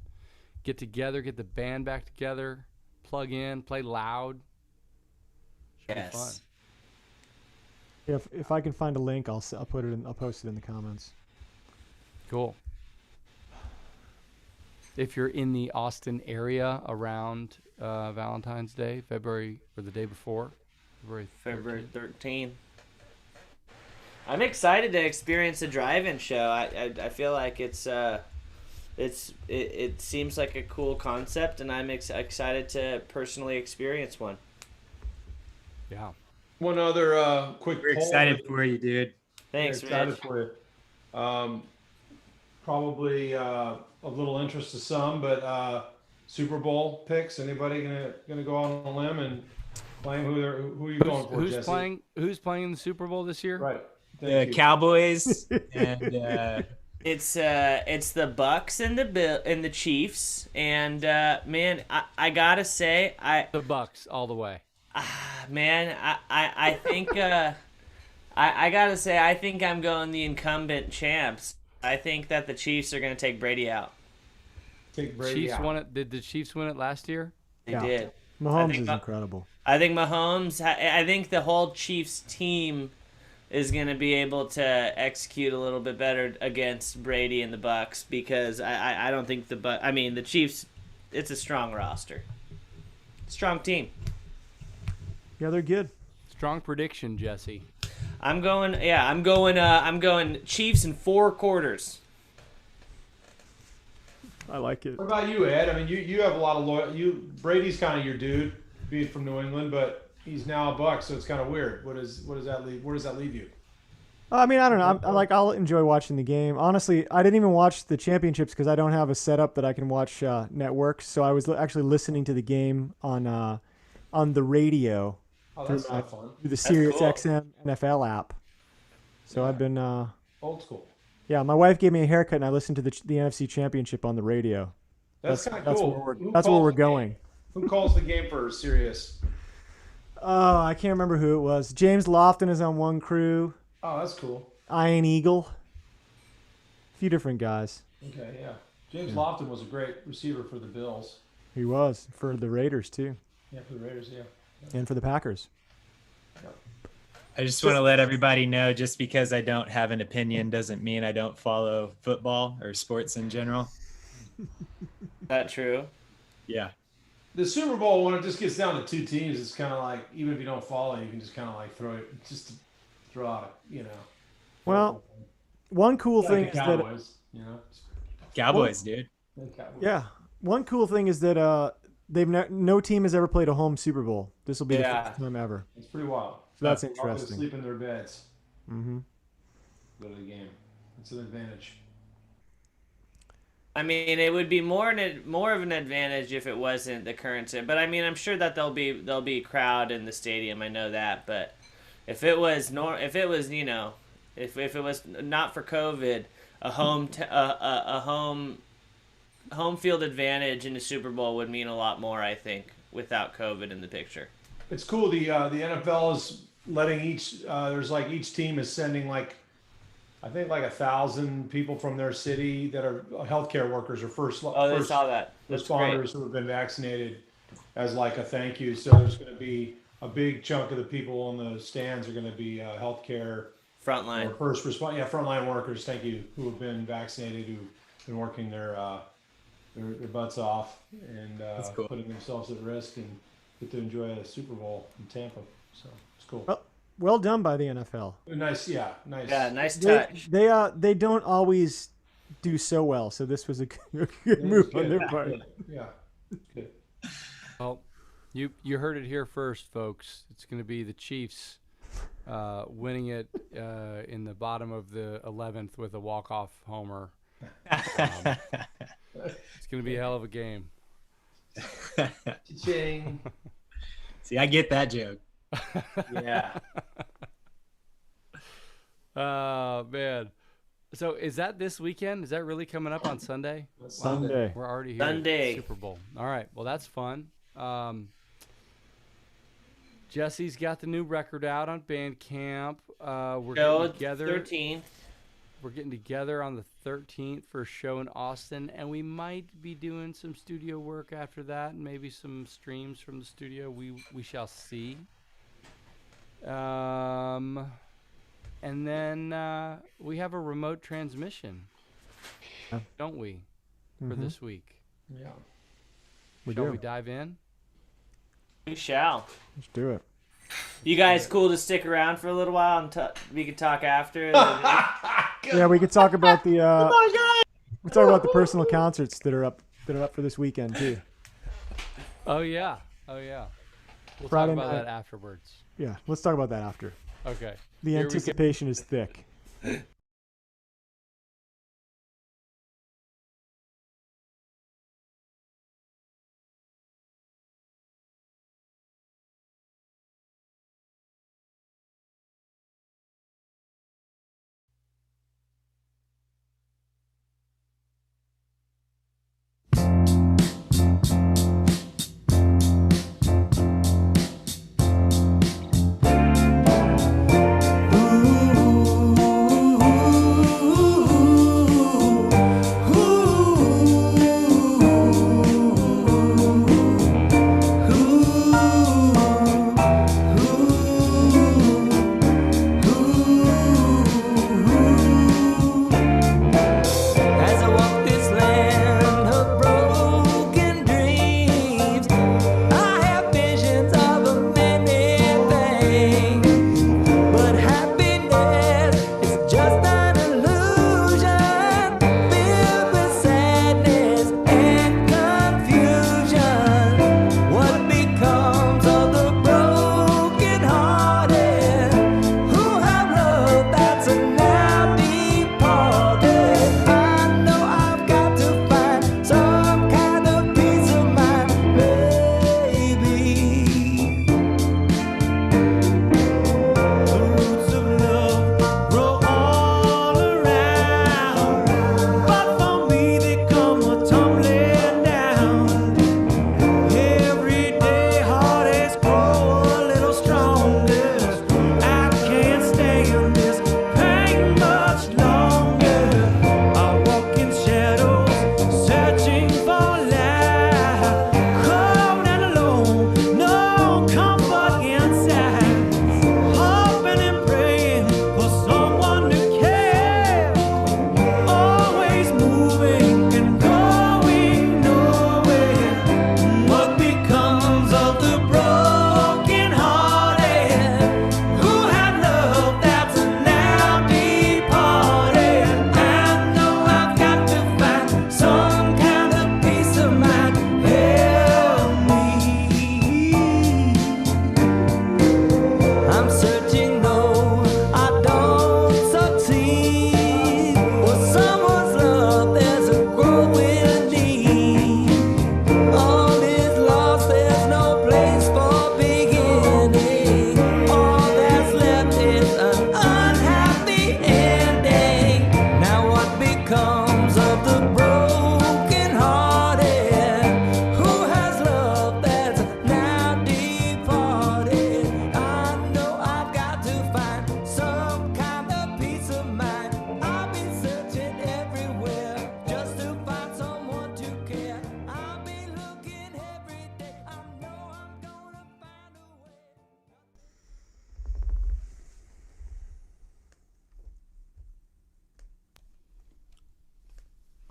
Get together, get the band back together, plug in, play loud. Should be fun. Yes. If I can find a link, I'll put it in. I'll post it in the comments. Cool. If you're in the Austin area around Valentine's Day, February or the day before, February 13th. I'm excited to experience a drive-in show. I feel like it seems like a cool concept, and I'm excited to personally experience one. Yeah. One other quick We're poll. excited for you, dude. Thanks, Excited Rich. for you. Probably of little interest to some, but Super Bowl picks. Anybody gonna go out on a limb and claim who are you going for, Who's Jesse? playing? Who's playing in the Super Bowl this year? Right. The Thank you. Cowboys and It's the Bucks and the Chiefs, and man, I gotta say The Bucks all the way. man, I think I gotta say I think I'm going the incumbent champs. I think that the Chiefs are gonna take Brady out. Take Brady Chiefs out. won it. Did the Chiefs win it last year? They Yeah. did. Mahomes think is incredible. I think Mahomes. I think the whole Chiefs team is going to be able to execute a little bit better against Brady and the Bucks because I don't think the Chiefs. It's a strong roster, strong team. Yeah, they're good. Strong prediction, Jesse. I'm going Chiefs in 4 quarters. I like it. What about you, Ed? I mean, you have a lot of Brady's kind of your dude, being from New England, but he's now a Buck, so it's kind of weird. What does that leave? Where does that leave you? I mean, I don't know. I'll enjoy watching the game. Honestly, I didn't even watch the championships because I don't have a setup that I can watch networks. So I was actually listening to the game on the radio Oh, that's not fun. through the Sirius cool. XM NFL app. So I've been Old school. yeah. My wife gave me a haircut, and I listened to the NFC Championship on the radio. That's kind of cool. Where Who that's where calls we're the game? going. Who calls the game for Sirius? Oh, I can't remember who it was. James Lofton is on one crew. Oh, that's cool. Ian Eagle. A few different guys. Okay, yeah. James Lofton was a great receiver for the Bills. He was for the Raiders too. Yeah, for the Raiders, yeah. and for the Packers. I just want to let everybody know, just because I don't have an opinion doesn't mean I don't follow football or sports in general. That true? Yeah. The Super Bowl, when it just gets down to two teams, it's kind of like, even if you don't follow, you can just kind of like throw out, you know. Well, one cool thing Like is the that Cowboys, you know. Cowboys, dude. yeah, one cool thing is that no team has ever played a home Super Bowl. This will be the first time ever. It's pretty wild. So that's People are interesting. sleep in their beds. Mm-hmm. Go to the game. It's an advantage. I mean, it would be more of an advantage if it wasn't the current. But I mean, I'm sure that there'll be a crowd in the stadium. I know that. But if it was if it was not for COVID, a home field advantage in the Super Bowl would mean a lot more, I think, without COVID in the picture. It's cool. The NFL is letting each team is sending I think 1,000 people from their city that are healthcare workers or first They saw that. That's responders great. who have been vaccinated as a thank you. So there's going to be a big chunk of the people in the stands are going to be healthcare Frontline. or first respond. Yeah, frontline workers. Thank you, who have been vaccinated, who've been working their butts off and cool. putting themselves at risk and get to enjoy a Super Bowl in Tampa. So it's cool. Well done by the NFL. Nice, yeah, nice. Yeah, nice touch. They don't always do so well, so this was a good move on their part. Yeah, good. Well, you heard it here first, folks. It's going to be the Chiefs winning it in the bottom of the 11th with a walk-off homer. It's going to be a hell of a game. Cha-ching. See, I get that joke. Yeah. Oh, man. So is that this weekend? Is that really coming up on Sunday? Sunday. We're already here. Sunday. Super Bowl. All right. Well, that's fun. Jesse's got the new record out on Bandcamp. We're getting together. 13th. We're getting together on the 13th for a show in Austin, and we might be doing some studio work after that, and maybe some streams from the studio. We shall see. And then we have a remote transmission, don't we, for this week? Yeah. Shall we dive in? We shall. Let's do it. You guys cool to stick around for a little while and we can talk after? Yeah, we could talk about the we talk about the personal concerts that are up for this weekend too. Oh yeah. We'll Friday talk about night. that afterwards. Yeah, let's talk about that after. Okay. The Here we go. anticipation is thick.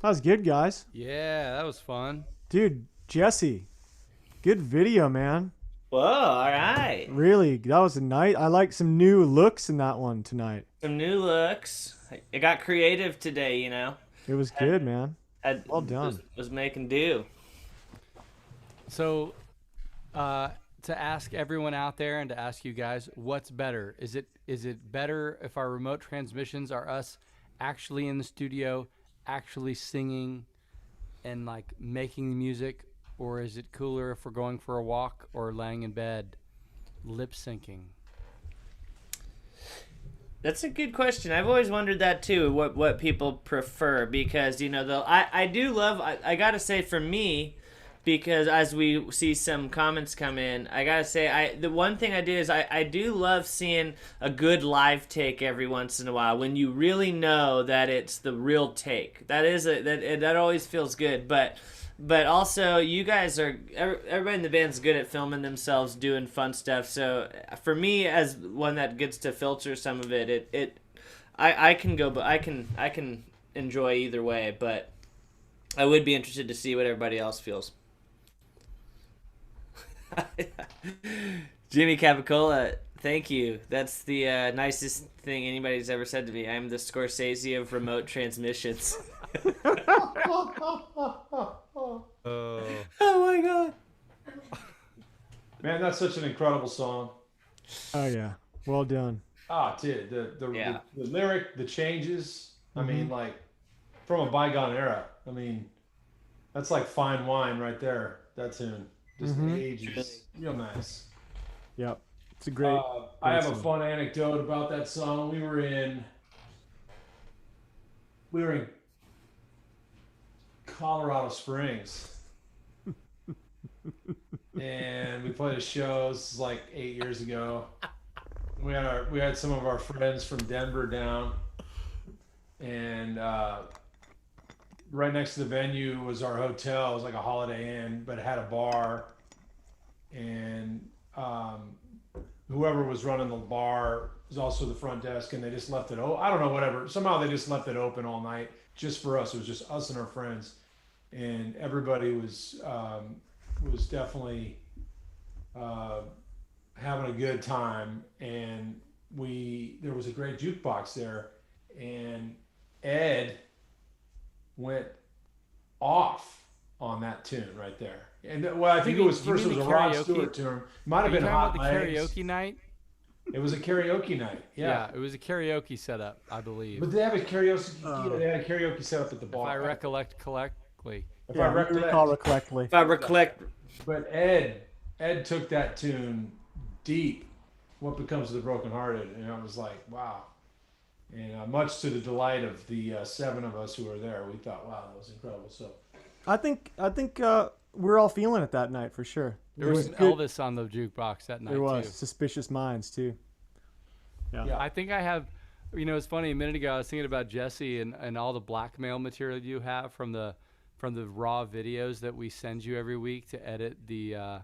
That was good, guys. Yeah, that was fun. Dude, Jesse, good video, man. Whoa, all right. Really, that was a night. I like some new looks in that one tonight. Some new looks. It got creative today, you know. It was good, man. Well done. Was making do. So, to ask everyone out there and to ask you guys, what's better? Is it better if our remote transmissions are us actually in the studio, actually singing and like making music, or is it cooler if we're going for a walk or laying in bed, lip syncing? That's a good question. I've always wondered that too. What people prefer, because you know, though I do love. I gotta say, for me, because as we see some comments come in, I gotta say, the one thing I do is I do love seeing a good live take every once in a while when you really know that it's the real take. That always feels good, but also you guys everybody in the band's good at filming themselves doing fun stuff. So for me, as one that gets to filter some of it, I can go, but I can enjoy either way. But I would be interested to see what everybody else feels. Jimmy Capicola, thank you. That's the nicest thing anybody's ever said to me. I'm the Scorsese of remote transmissions. Oh my god. Man, that's such an incredible song. Oh yeah, well done. Ah, dude, the lyric, the changes. I mean, like from a bygone era. I mean, that's like fine wine right there. That tune, just ages, real nice. Yep, it's a great. I have a fun anecdote about that song. We were in Colorado Springs. And we played a show. This is like 8 years ago. We had some of our friends from Denver down, and right next to the venue was our hotel. It was like a Holiday Inn, but it had a bar. And whoever was running the bar was also the front desk, and they just left it open. I don't know, whatever. Somehow they just left it open all night just for us. It was just us and our friends, and everybody was definitely having a good time. And there was a great jukebox there, and Ed went off on that tune right there. And well, I think it was first. It was a Rod Stewart tune. Might have been Hot Legs. Karaoke night. It was a karaoke night. Yeah, it was a karaoke setup, I believe. But they have a karaoke. They had a karaoke setup at the bar. If I recollect correctly. If I recollect. But Ed took that tune deep. What Becomes of the Brokenhearted, and I was like, wow. And much to the delight of the 7 of us who were there, we thought, wow, that was incredible. So, I think we're all feeling it that night for sure. There was an Elvis on the jukebox that night. There was too. Suspicious Minds too. Yeah. I think I have. You know, it's funny. A minute ago, I was thinking about Jesse and all the blackmail material you have from the raw videos that we send you every week to edit the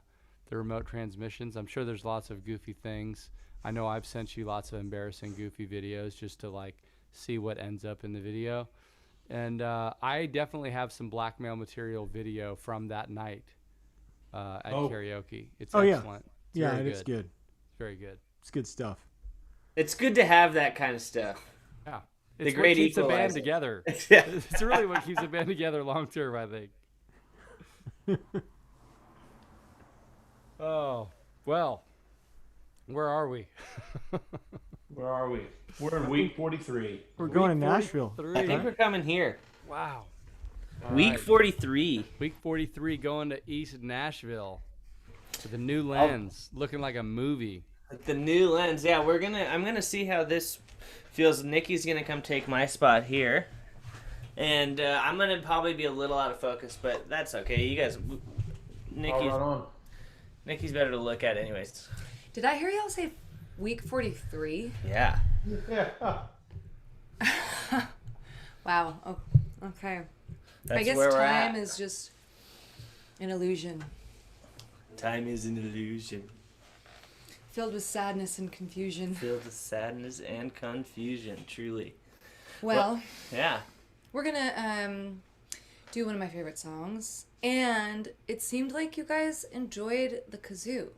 remote transmissions. I'm sure there's lots of goofy things. I know I've sent you lots of embarrassing, goofy videos just to like see what ends up in the video. And I definitely have some blackmail material video from that night at karaoke. It's excellent. Yeah, it's good. It's very good. It's good stuff. It's good to have that kind of stuff. Yeah. The It's what great keeps a equalizer. band together. Yeah. It's really what keeps a band together long term, I think. Oh, well, where are we? where are we? We're in week 43. We're going to Nashville. I think we're coming here. Wow. Week right. 43. Week 43 going to East Nashville with a new lens, looking like a movie. The new lens. Yeah, I'm gonna see how this feels. Nikki's gonna come take my spot here. And I'm gonna probably be a little out of focus, but that's okay. You guys Nikki's better to look at anyways. Did I hear y'all say week 43? Yeah. Yeah. Wow. Oh, okay. That's I guess where we're time at. is just an illusion. Time is an illusion. Filled with sadness and confusion. Filled with sadness and confusion, truly. Well, yeah. we're gonna do one of my favorite songs. And it seemed like you guys enjoyed the kazoo.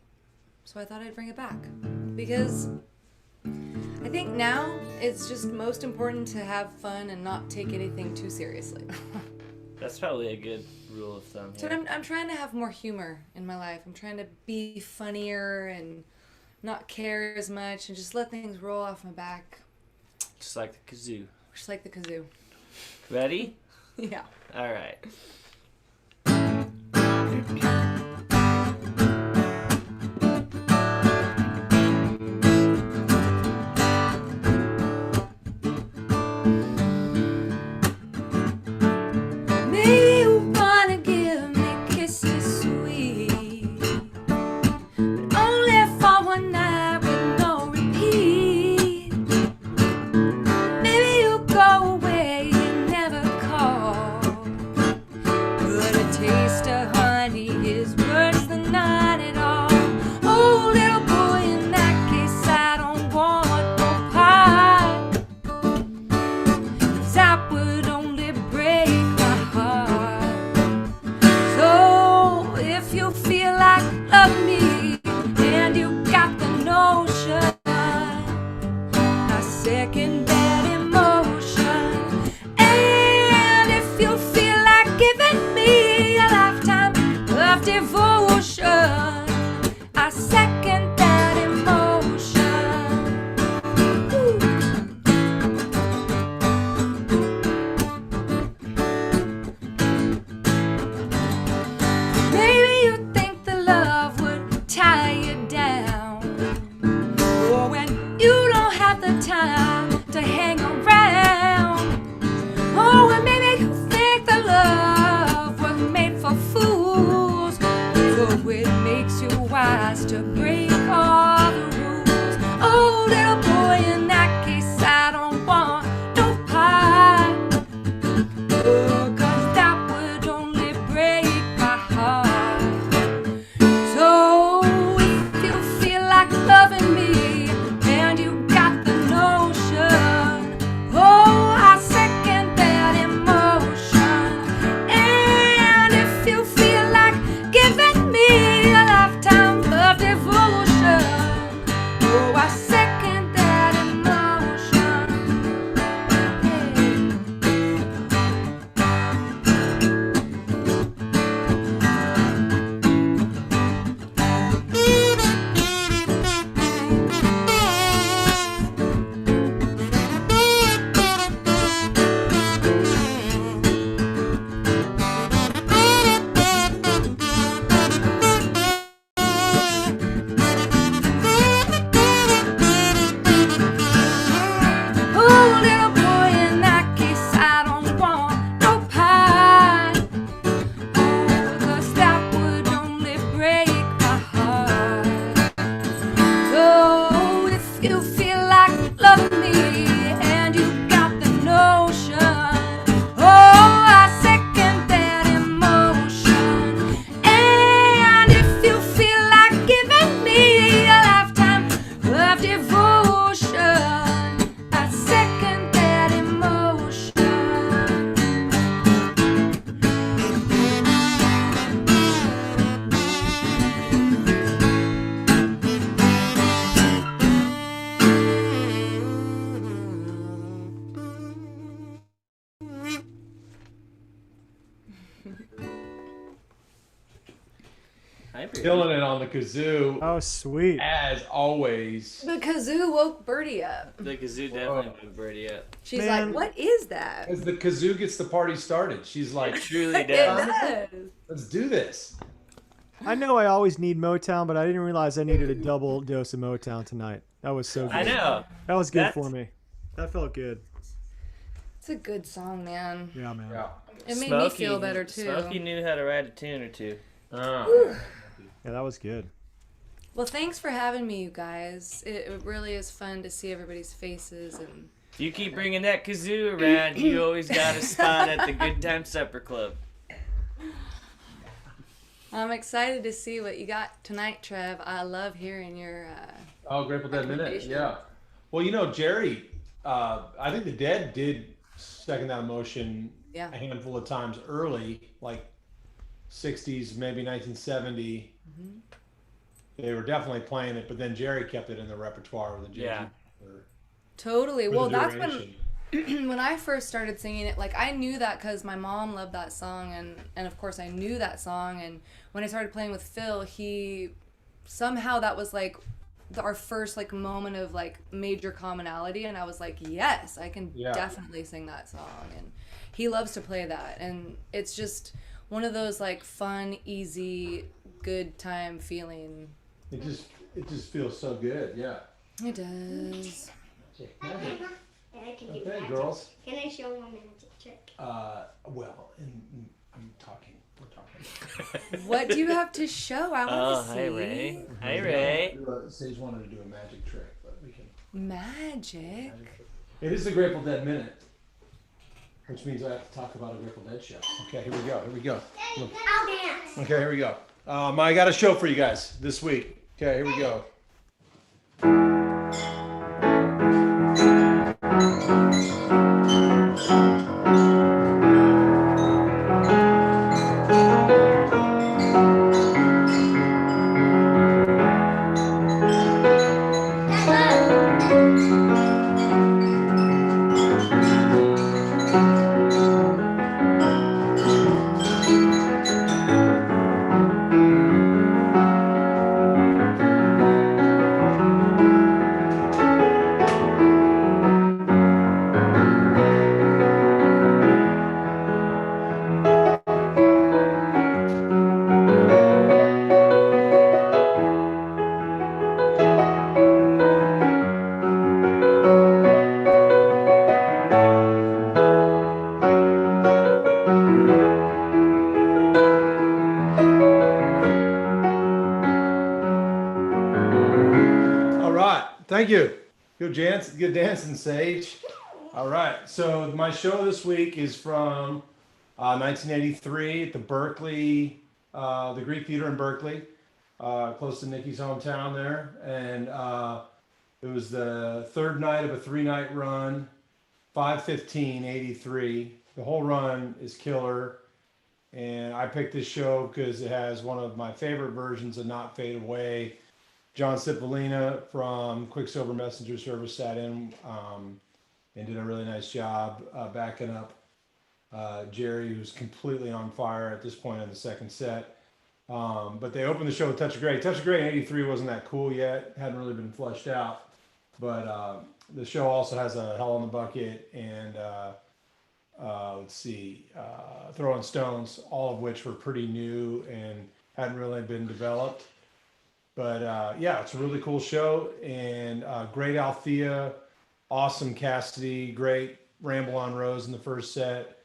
So I thought I'd bring it back. Because I think now it's just most important to have fun and not take anything too seriously. That's probably a good rule of thumb. So Yeah. I'm trying to have more humor in my life. I'm trying to be funnier and not care as much and just let things roll off my back. Just like the kazoo. Just like the kazoo. Ready? Yeah. All right. Maybe you wanna give me kisses sweet, but only for one night with no repeat. Maybe you go away and never call, but a taste of honey is worse than none at all. Oh, little boy, in that case I don't want no part, 'cause that would only break my heart. So if you feel like loving me and you got the notion, I second that emotion. And if you feel like giving me a lifetime of devotion, I second that emotion. Ooh. Maybe you think the love would tie you down, or when you don't have the time to hang around. Oh, and maybe you think the love was made for fools, so it makes you wise to break all the rules. Oh, little boy, in that case I don't want no part, oh, 'cause that would only break my heart. So if you feel like loving me and you got the notion, oh, I second that emotion. And if you feel like giving me a lifetime of devotion, oh, I second that emotion. Oh, little boy, in that case I don't want no part, oh, 'cause that would only break my heart. So if you feel like loving me and you got the notion, oh, I second that emotion. And if you feel like giving me a lifetime of devotion, I second that emotion. Hi, Brady. Killing it on the kazoo, Oh, sweet. as always. The kazoo woke Birdie up. The kazoo definitely moved Birdie up. She's Man. like, what is that? As the kazoo gets the party started, she's It like, truly It does. does. let's do this. I know I always need Motown, but I didn't realize I needed a double dose of Motown tonight. That was so good. I know. That was good That's- for me. That felt good. It's a good song, man. Yeah, man. Yeah. It made me feel better too. Smokey knew how to write a tune or two. Yeah, that was good. Well, thanks for having me, you guys. It really is fun to see everybody's faces and. If you keep bringing that kazoo around, you always got a spot at the Good Time Supper Club. I'm excited to see what you got tonight, Trev. I love hearing your. Oh, Grateful Dead minute. recommendation. Yeah. Well, you know, Jerry, I think the Dead did second that emotion Yeah. a handful of times early, like 60s, maybe 1970. They were definitely playing it, but then Jerry kept it in the repertoire with the jazz. Yeah. Totally. For Well, the that's duration. when I first started singing it. Like, I knew that because my mom loved that song, and of course I knew that song. And when I started playing with Phil, he somehow that was like our first like moment of like major commonality, and I was like, yes, I can definitely sing that song. And he loves to play that, and it's just one of those like fun, easy, good time feeling. It just feels so good. Yeah. It does. Magic. And I can do Okay, magic. girls. Can I show my magic trick? Well, I'm talking. We're talking. What do you have to show? I Oh, want to see. hi Ray. Hi Ray. Sage wanted to do a magic trick, but we can. Magic. It is the Grateful Dead minute, which means I have to talk about a Grateful Dead show. Okay, here we go. Here we go. Look. I'll dance. Okay, here we go. I got a show for you guys this week. Okay, here we go. Thank you. Good dancing, Sage. All right. So my show this week is from 1983 at the Berkeley, the Greek Theater in Berkeley, close to Nikki's hometown there. And it was the third night of a 3-night run, 5/15/83. The whole run is killer. And I picked this show because it has one of my favorite versions of Not Fade Away. John Cipollina from Quicksilver Messenger Service sat in and did a really nice job backing up Jerry, who's completely on fire at this point in the second set. But they opened the show with Touch of Grey. Touch of Grey in '83 wasn't that cool yet, hadn't really been fleshed out. But the show also has a Hell in the Bucket and Throwing Stones, all of which were pretty new and hadn't really been developed. But yeah, it's a really cool show, and great Althea, awesome Cassidy, great Ramble on Rose in the first set,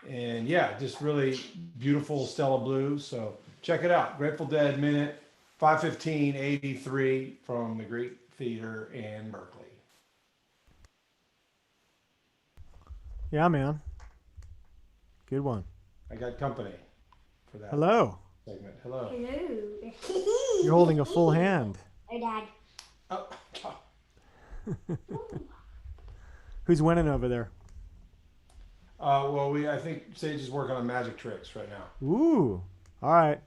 and yeah, just really beautiful Stella Blue. So check it out, Grateful Dead minute, 5/15/83 from the Greek Theater in Berkeley. Yeah, man. Good one. I got company for that Hello. segment. Hello. Hello. You're holding a full hand. Hey, Dad. Oh. Who's winning over there? Well, I think Sage is working on magic tricks right now. Ooh. All right.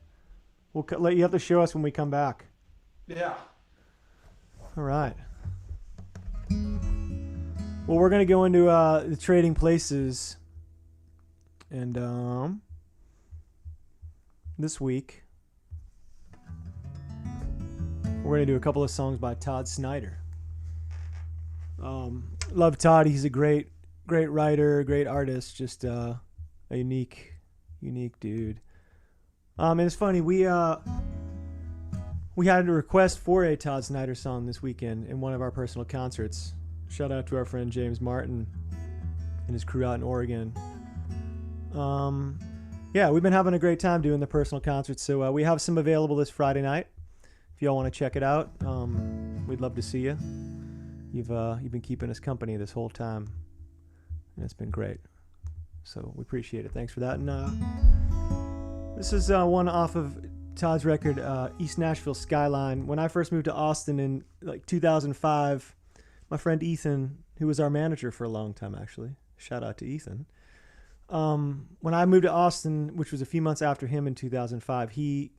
We'll let you have to show us when we come back. Yeah. All right. Well, we're going to go into the trading places. And this week, we're going to do a couple of songs by Todd Snider. Love Todd. He's a great writer, great artist, just a unique dude. And it's funny, we had a request for a Todd Snider song this weekend in one of our personal concerts. Shout out to our friend James Martin and his crew out in Oregon. Yeah, we've been having a great time doing the personal concerts, so we have some available this Friday night. If y'all want to check it out, we'd love to see you. You've been keeping us company this whole time, and it's been great. So we appreciate it. Thanks for that. And this is one off of Todd's record, East Nashville Skyline. When I first moved to Austin in like 2005, my friend Ethan, who was our manager for a long time actually, Shout out to Ethan. When I moved to Austin, which was a few months after him in 2005, he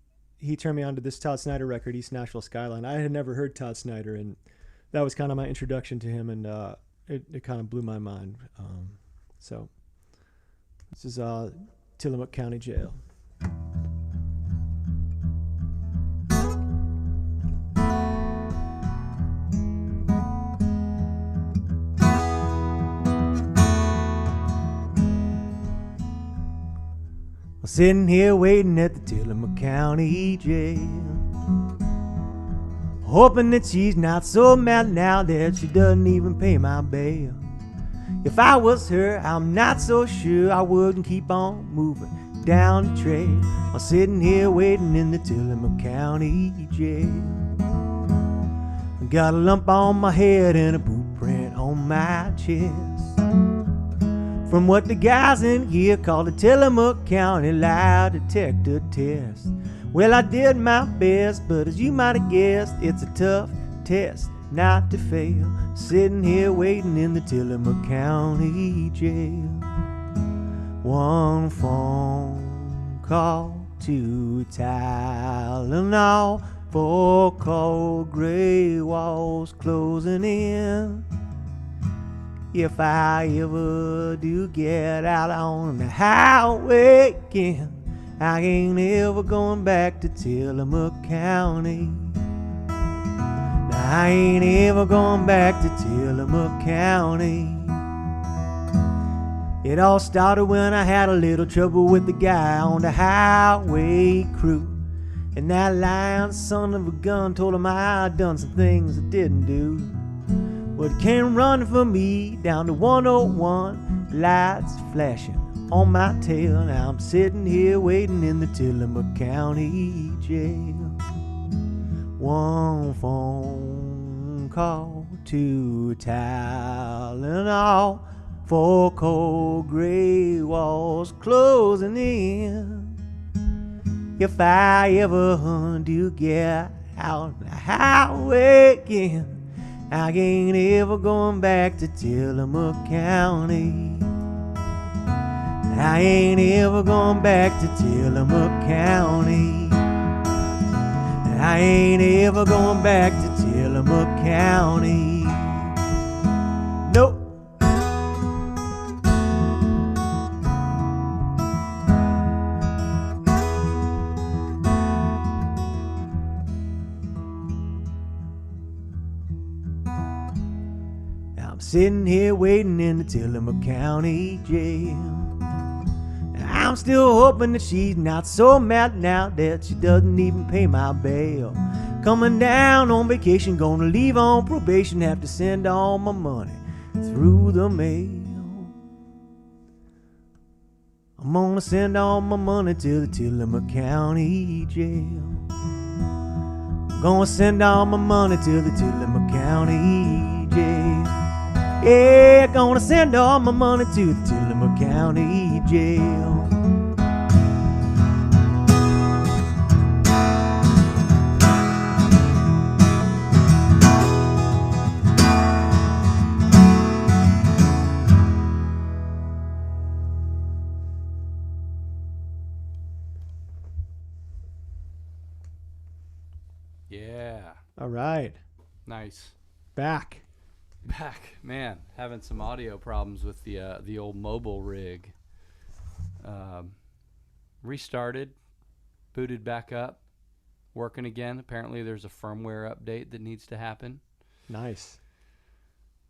turned me on to this Todd Snider record, East Nashville Skyline. I had never heard Todd Snider, and that was kind of my introduction to him, and it kind of blew my mind. So this is Tillamook County Jail. Sitting here waiting at the Tillamook County Jail, hoping that she's not so mad now that she doesn't even pay my bail. If I was her, I'm not so sure I wouldn't keep on moving down the trail. I'm sitting here waiting in the Tillamook County Jail. I got a lump on my head and a boot print on my chest, from what the guys in here call the Tillamook County lie detector test. Well, I did my best, but as you might have guessed, it's a tough test not to fail. Sitting here waiting in the Tillamook County Jail. One phone call to Tylenol, 4 cold gray walls closing in. If I ever do get out on the highway again, I ain't ever going back to Tillamook County. Now, I ain't ever going back to Tillamook County. It all started when I had a little trouble with the guy on the highway crew, and that lying son of a gun told him I'd done some things I didn't do. Well, he came running for me down to 101, lights flashing on my tail. Now I'm sitting here waiting in the Tillamook County Jail. One phone call to Tylenol, 4 cold gray walls closing in. If I ever do get out on the highway again, I ain't ever going back to Tillamook County. I ain't ever going back to Tillamook County. I ain't ever going back to Tillamook County. Nope. Sitting here waiting in the Tillamook County Jail. And I'm still hoping that she's not so mad now that she doesn't even pay my bail. Coming down on vacation, gonna leave on probation, have to send all my money through the mail. I'm gonna send all my money to the Tillamook County Jail. I'm gonna send all my money to the Tillamook County Jail. Yeah, gonna send all my money to the Tillamook County Jail. Yeah. All right. Nice. Back. Man, having some audio problems with the old mobile rig. Restarted, booted back up, working again. Apparently there's a firmware update that needs to happen. Nice.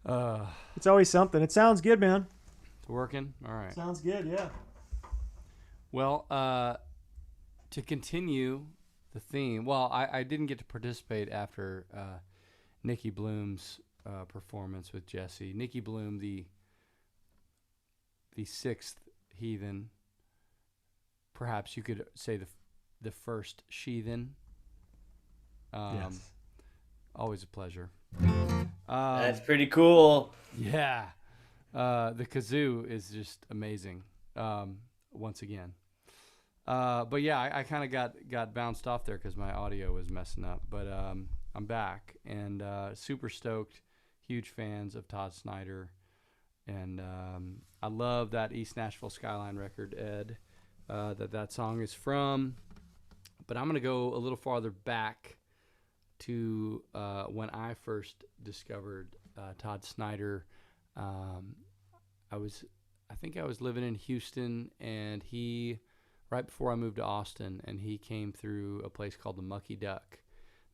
It's always something. It sounds good, man. It's working? All right. Sounds good, yeah. Well, to continue the theme, well, I didn't get to participate after Nikki Bloom's performance with Jesse. Nikki Bloom, the sixth heathen, perhaps you could say the first sheathen. Yes. Always a pleasure. That's pretty cool. Yeah. The kazoo is just amazing. Once again. But yeah, I kind of got bounced off there because my audio was messing up. But I'm back and super stoked. Huge fans of Todd Snider And I love that East Nashville Skyline record, Ed, that song is from. But I'm going to go a little farther back to when I first discovered Todd Snider. I think I was living in Houston, and right before I moved to Austin, and he came through a place called the Mucky Duck,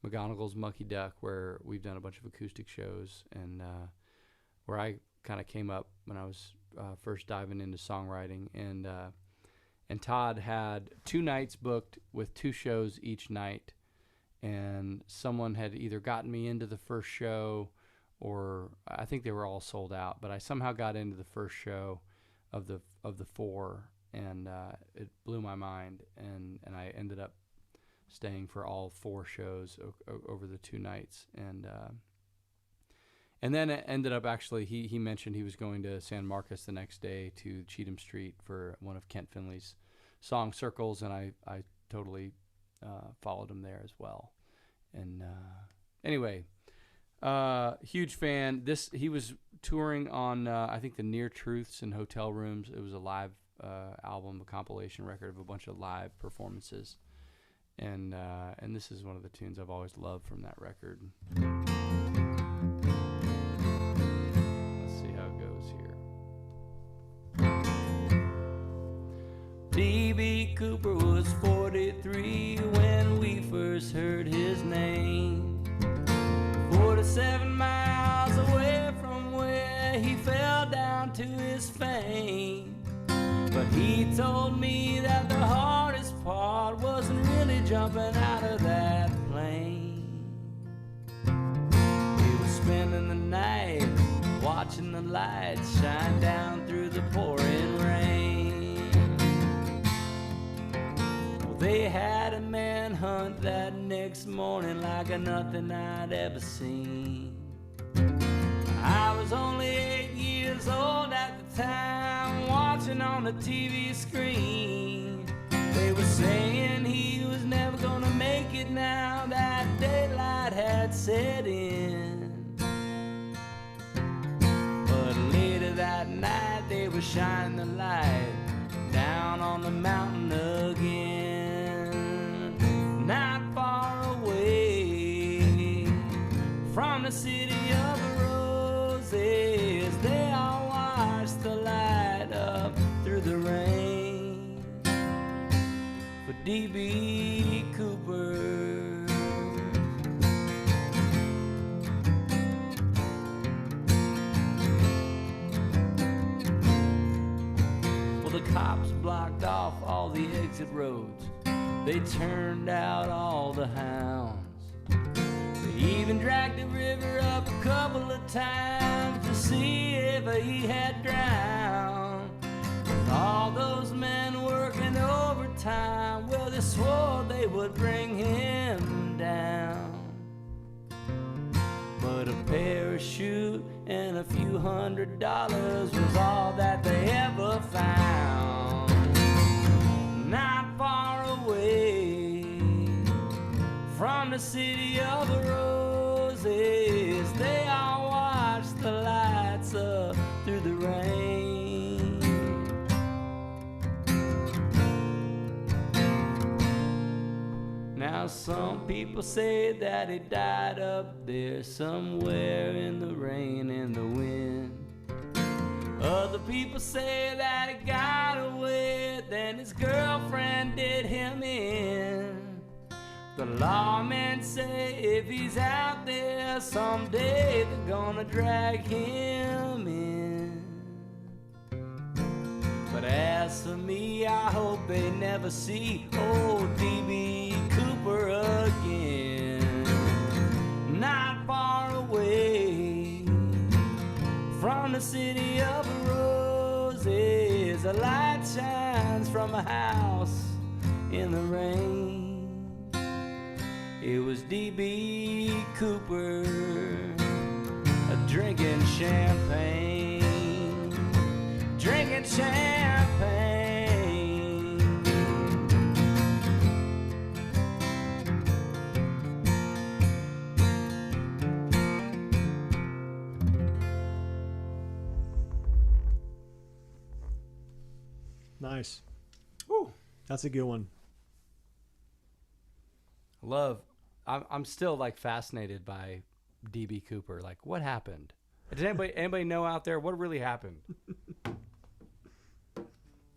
McGonagall's Mucky Duck, where we've done a bunch of acoustic shows, and where I kind of came up when I was first diving into songwriting. And Todd had 2 nights booked with 2 shows each night, and someone had either gotten me into the first show, or I think they were all sold out, but I somehow got into the first show of the 4, and it blew my mind, and I ended up staying for all 4 shows over the 2 nights, and then it ended up actually he mentioned he was going to San Marcos the next day to Cheatham Street for one of Kent Finley's song Circles, and I totally followed him there as well. And anyway, huge fan. He was touring on I think the Near Truths and Hotel Rooms. It was a live album, a compilation record of a bunch of live performances, and this is one of the tunes I've always loved from that record. Let's see how it goes here. D.B. Cooper was 43 when we first heard his name. 47 miles away from where he fell down to his fame. But he told me that the hardest part wasn't really jumping out of that plane. He was spending the night watching the lights shine down through the pouring rain. Well, they had a manhunt that next morning like nothing I'd ever seen. I was only 8 years old at the time, watching on the TV screen. They were saying he was never gonna make it now that daylight had set in. But later that night they were shining the light down on the mountain again. Not far away from the city of roses, they all watched the light up through the rain for D.B. Cooper. Well, the cops blocked off all the exit roads. They turned out all the hounds. They even dragged the river up a couple of times to see if he had drowned. With all those men working overtime, well, they swore they would bring him down. But a parachute and a few $100s was all that they ever found. Not far away from the city of roses, they all watched the lights up through the rain. Now some people say that he died up there somewhere in the rain and the wind. Other people say that he got away, then his girlfriend did him in. The lawmen say if he's out there someday, they're gonna drag him in. But as for me, I hope they never see old D.B. Cooper again. Not far away from the city of roses, a light shines from a house in the rain. It was D.B. Cooper, drinking champagne, drinking champagne. Nice. Woo. That's a good one. I'm still like fascinated by DB Cooper. Like, what happened? Does anybody know out there what really happened?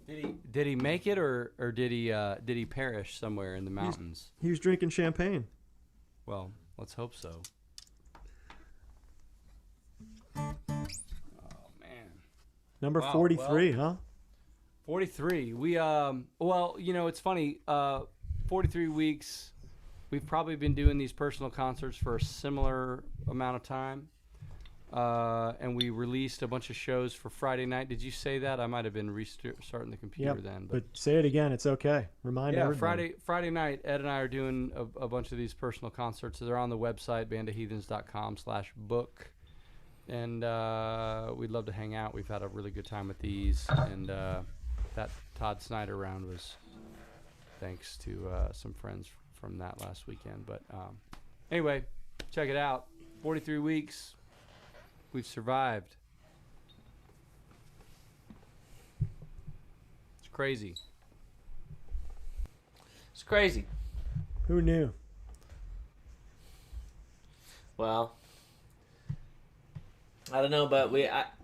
Did he make it or did he perish somewhere in the mountains? He was drinking champagne. Well, let's hope so. Oh man. Number Wow, 43, huh? 43. We well, you know, it's funny. 43 weeks. We've probably been doing these personal concerts for a similar amount of time. And we released a bunch of shows for Friday night. Did you say that? I might have been restarting the computer then. But say it again. It's okay. Remind everybody. Friday night, Ed and I are doing a bunch of these personal concerts. They're on the website, bandofheathens.com/book. And we'd love to hang out. We've had a really good time with these. And that Todd Snider round was thanks to some friends from that last weekend. But anyway, check it out. 43 weeks. We've survived. It's crazy. It's crazy. Who knew? Well, I don't know, but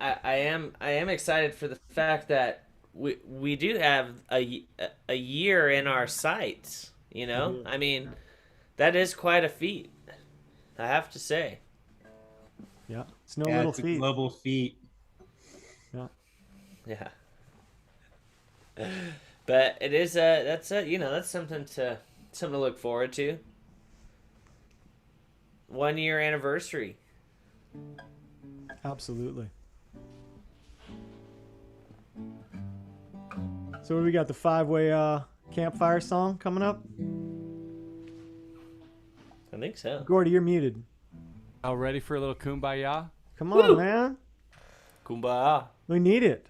I am excited for the fact that we do have a year in our sights. You know, I mean, that is quite a feat, I have to say. Yeah, it's no little it's feat. a global feat. Yeah. Yeah. But it is that's something to look forward to. 1 year anniversary. Absolutely. So we got the 5-way campfire song coming up. I think so. Gordy, you're muted. All ready for a little kumbaya? Come on, man. Kumbaya. We need it.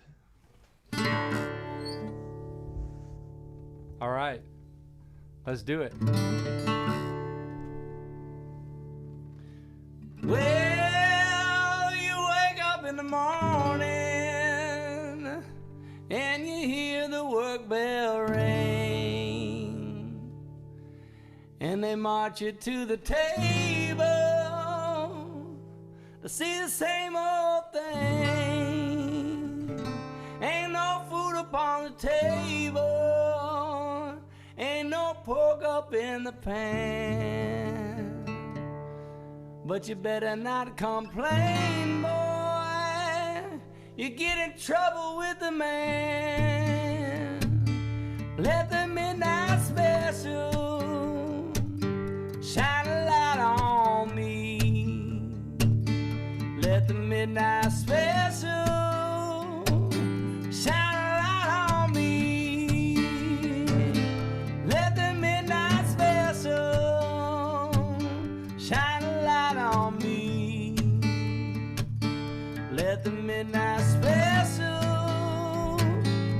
All right. Let's do it. Well, you wake up in the morning and you hear the work bell ring, and they march you to the table to see the same old thing. Ain't no food upon the table, ain't no pork up in the pan. But you better not complain, boy. You get in trouble with the man. Let the midnight special shine a light on me. Let the midnight special shine a light on me. Let the midnight special shine a light on me. Let the midnight special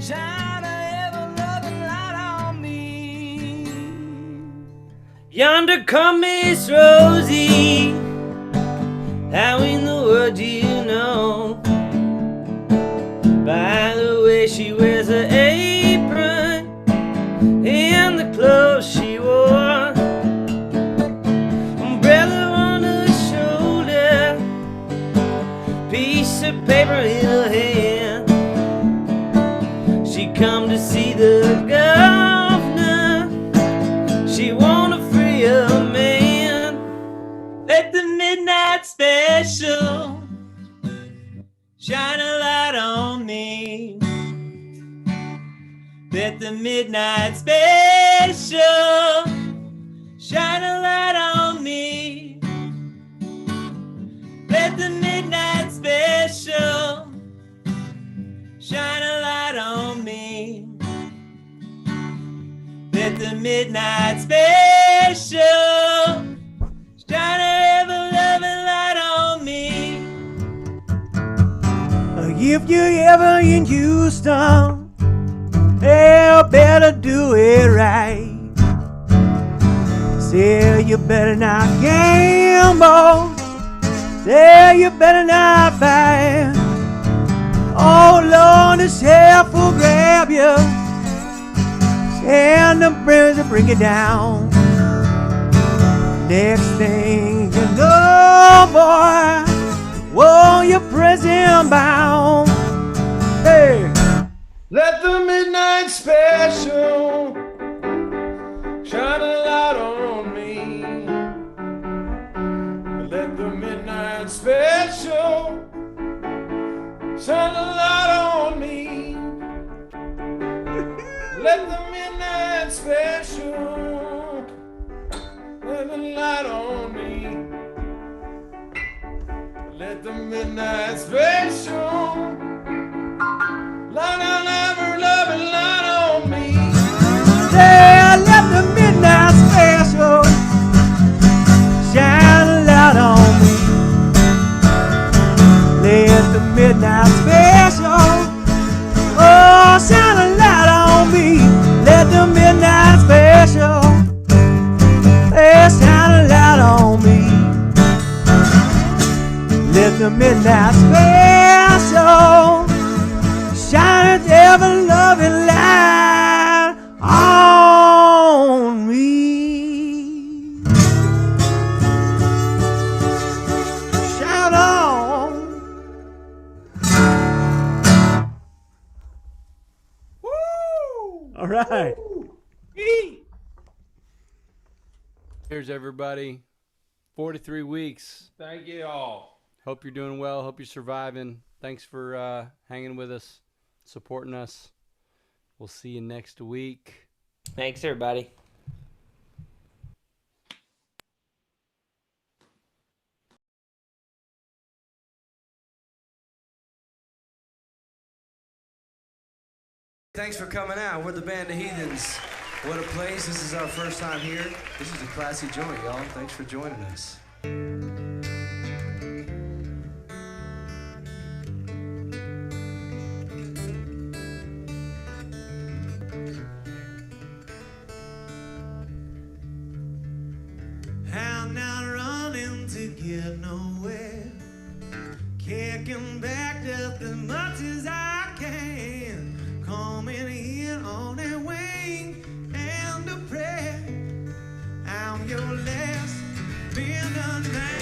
shine a ever-loving light on me. Yonder come Miss Rosie. How in the world do you know? By the way she wears her apron and the clothes she wore. Umbrella on her shoulder, piece of paper in her hand. She come to see the governor. She wanna free a man. Let the midnight special shine a light on me. Let the midnight special shine a light on me. Let the midnight special shine a light on me. Let the midnight special shine a ever-loving light on me. If you ever in Houston, yeah, better do it right. Say you better not gamble. Say you better not fight. Oh Lord, this help will grab you. and the prayers will bring you down. Next thing you know, boy, whoa, you're prison bound. Hey, Let the midnight special shine a light on me. Let the midnight special shine a light on me. Let the midnight special let the light on me. Let the midnight special light on ever loving light on me. yeah, let the midnight special shine a light on me. Let the midnight special, oh, shine a light on me. Let the midnight special, yeah, shine a light on me. Let the midnight special shine its ever-loving light on me. Shout on. Woo! All right. Here's everybody. 43 weeks. Thank you all. Hope you're doing well. Hope you're surviving. Thanks for hanging with us, supporting us. We'll see you next week. Thanks, everybody. Thanks for coming out. We're the band of Heathens. What a place. This is our first time here. This is a classy joint, y'all. Thanks for joining us. I'm not running to get nowhere, kicking back just as much as I can, coming in on a wing and a prayer. I'm your last been done.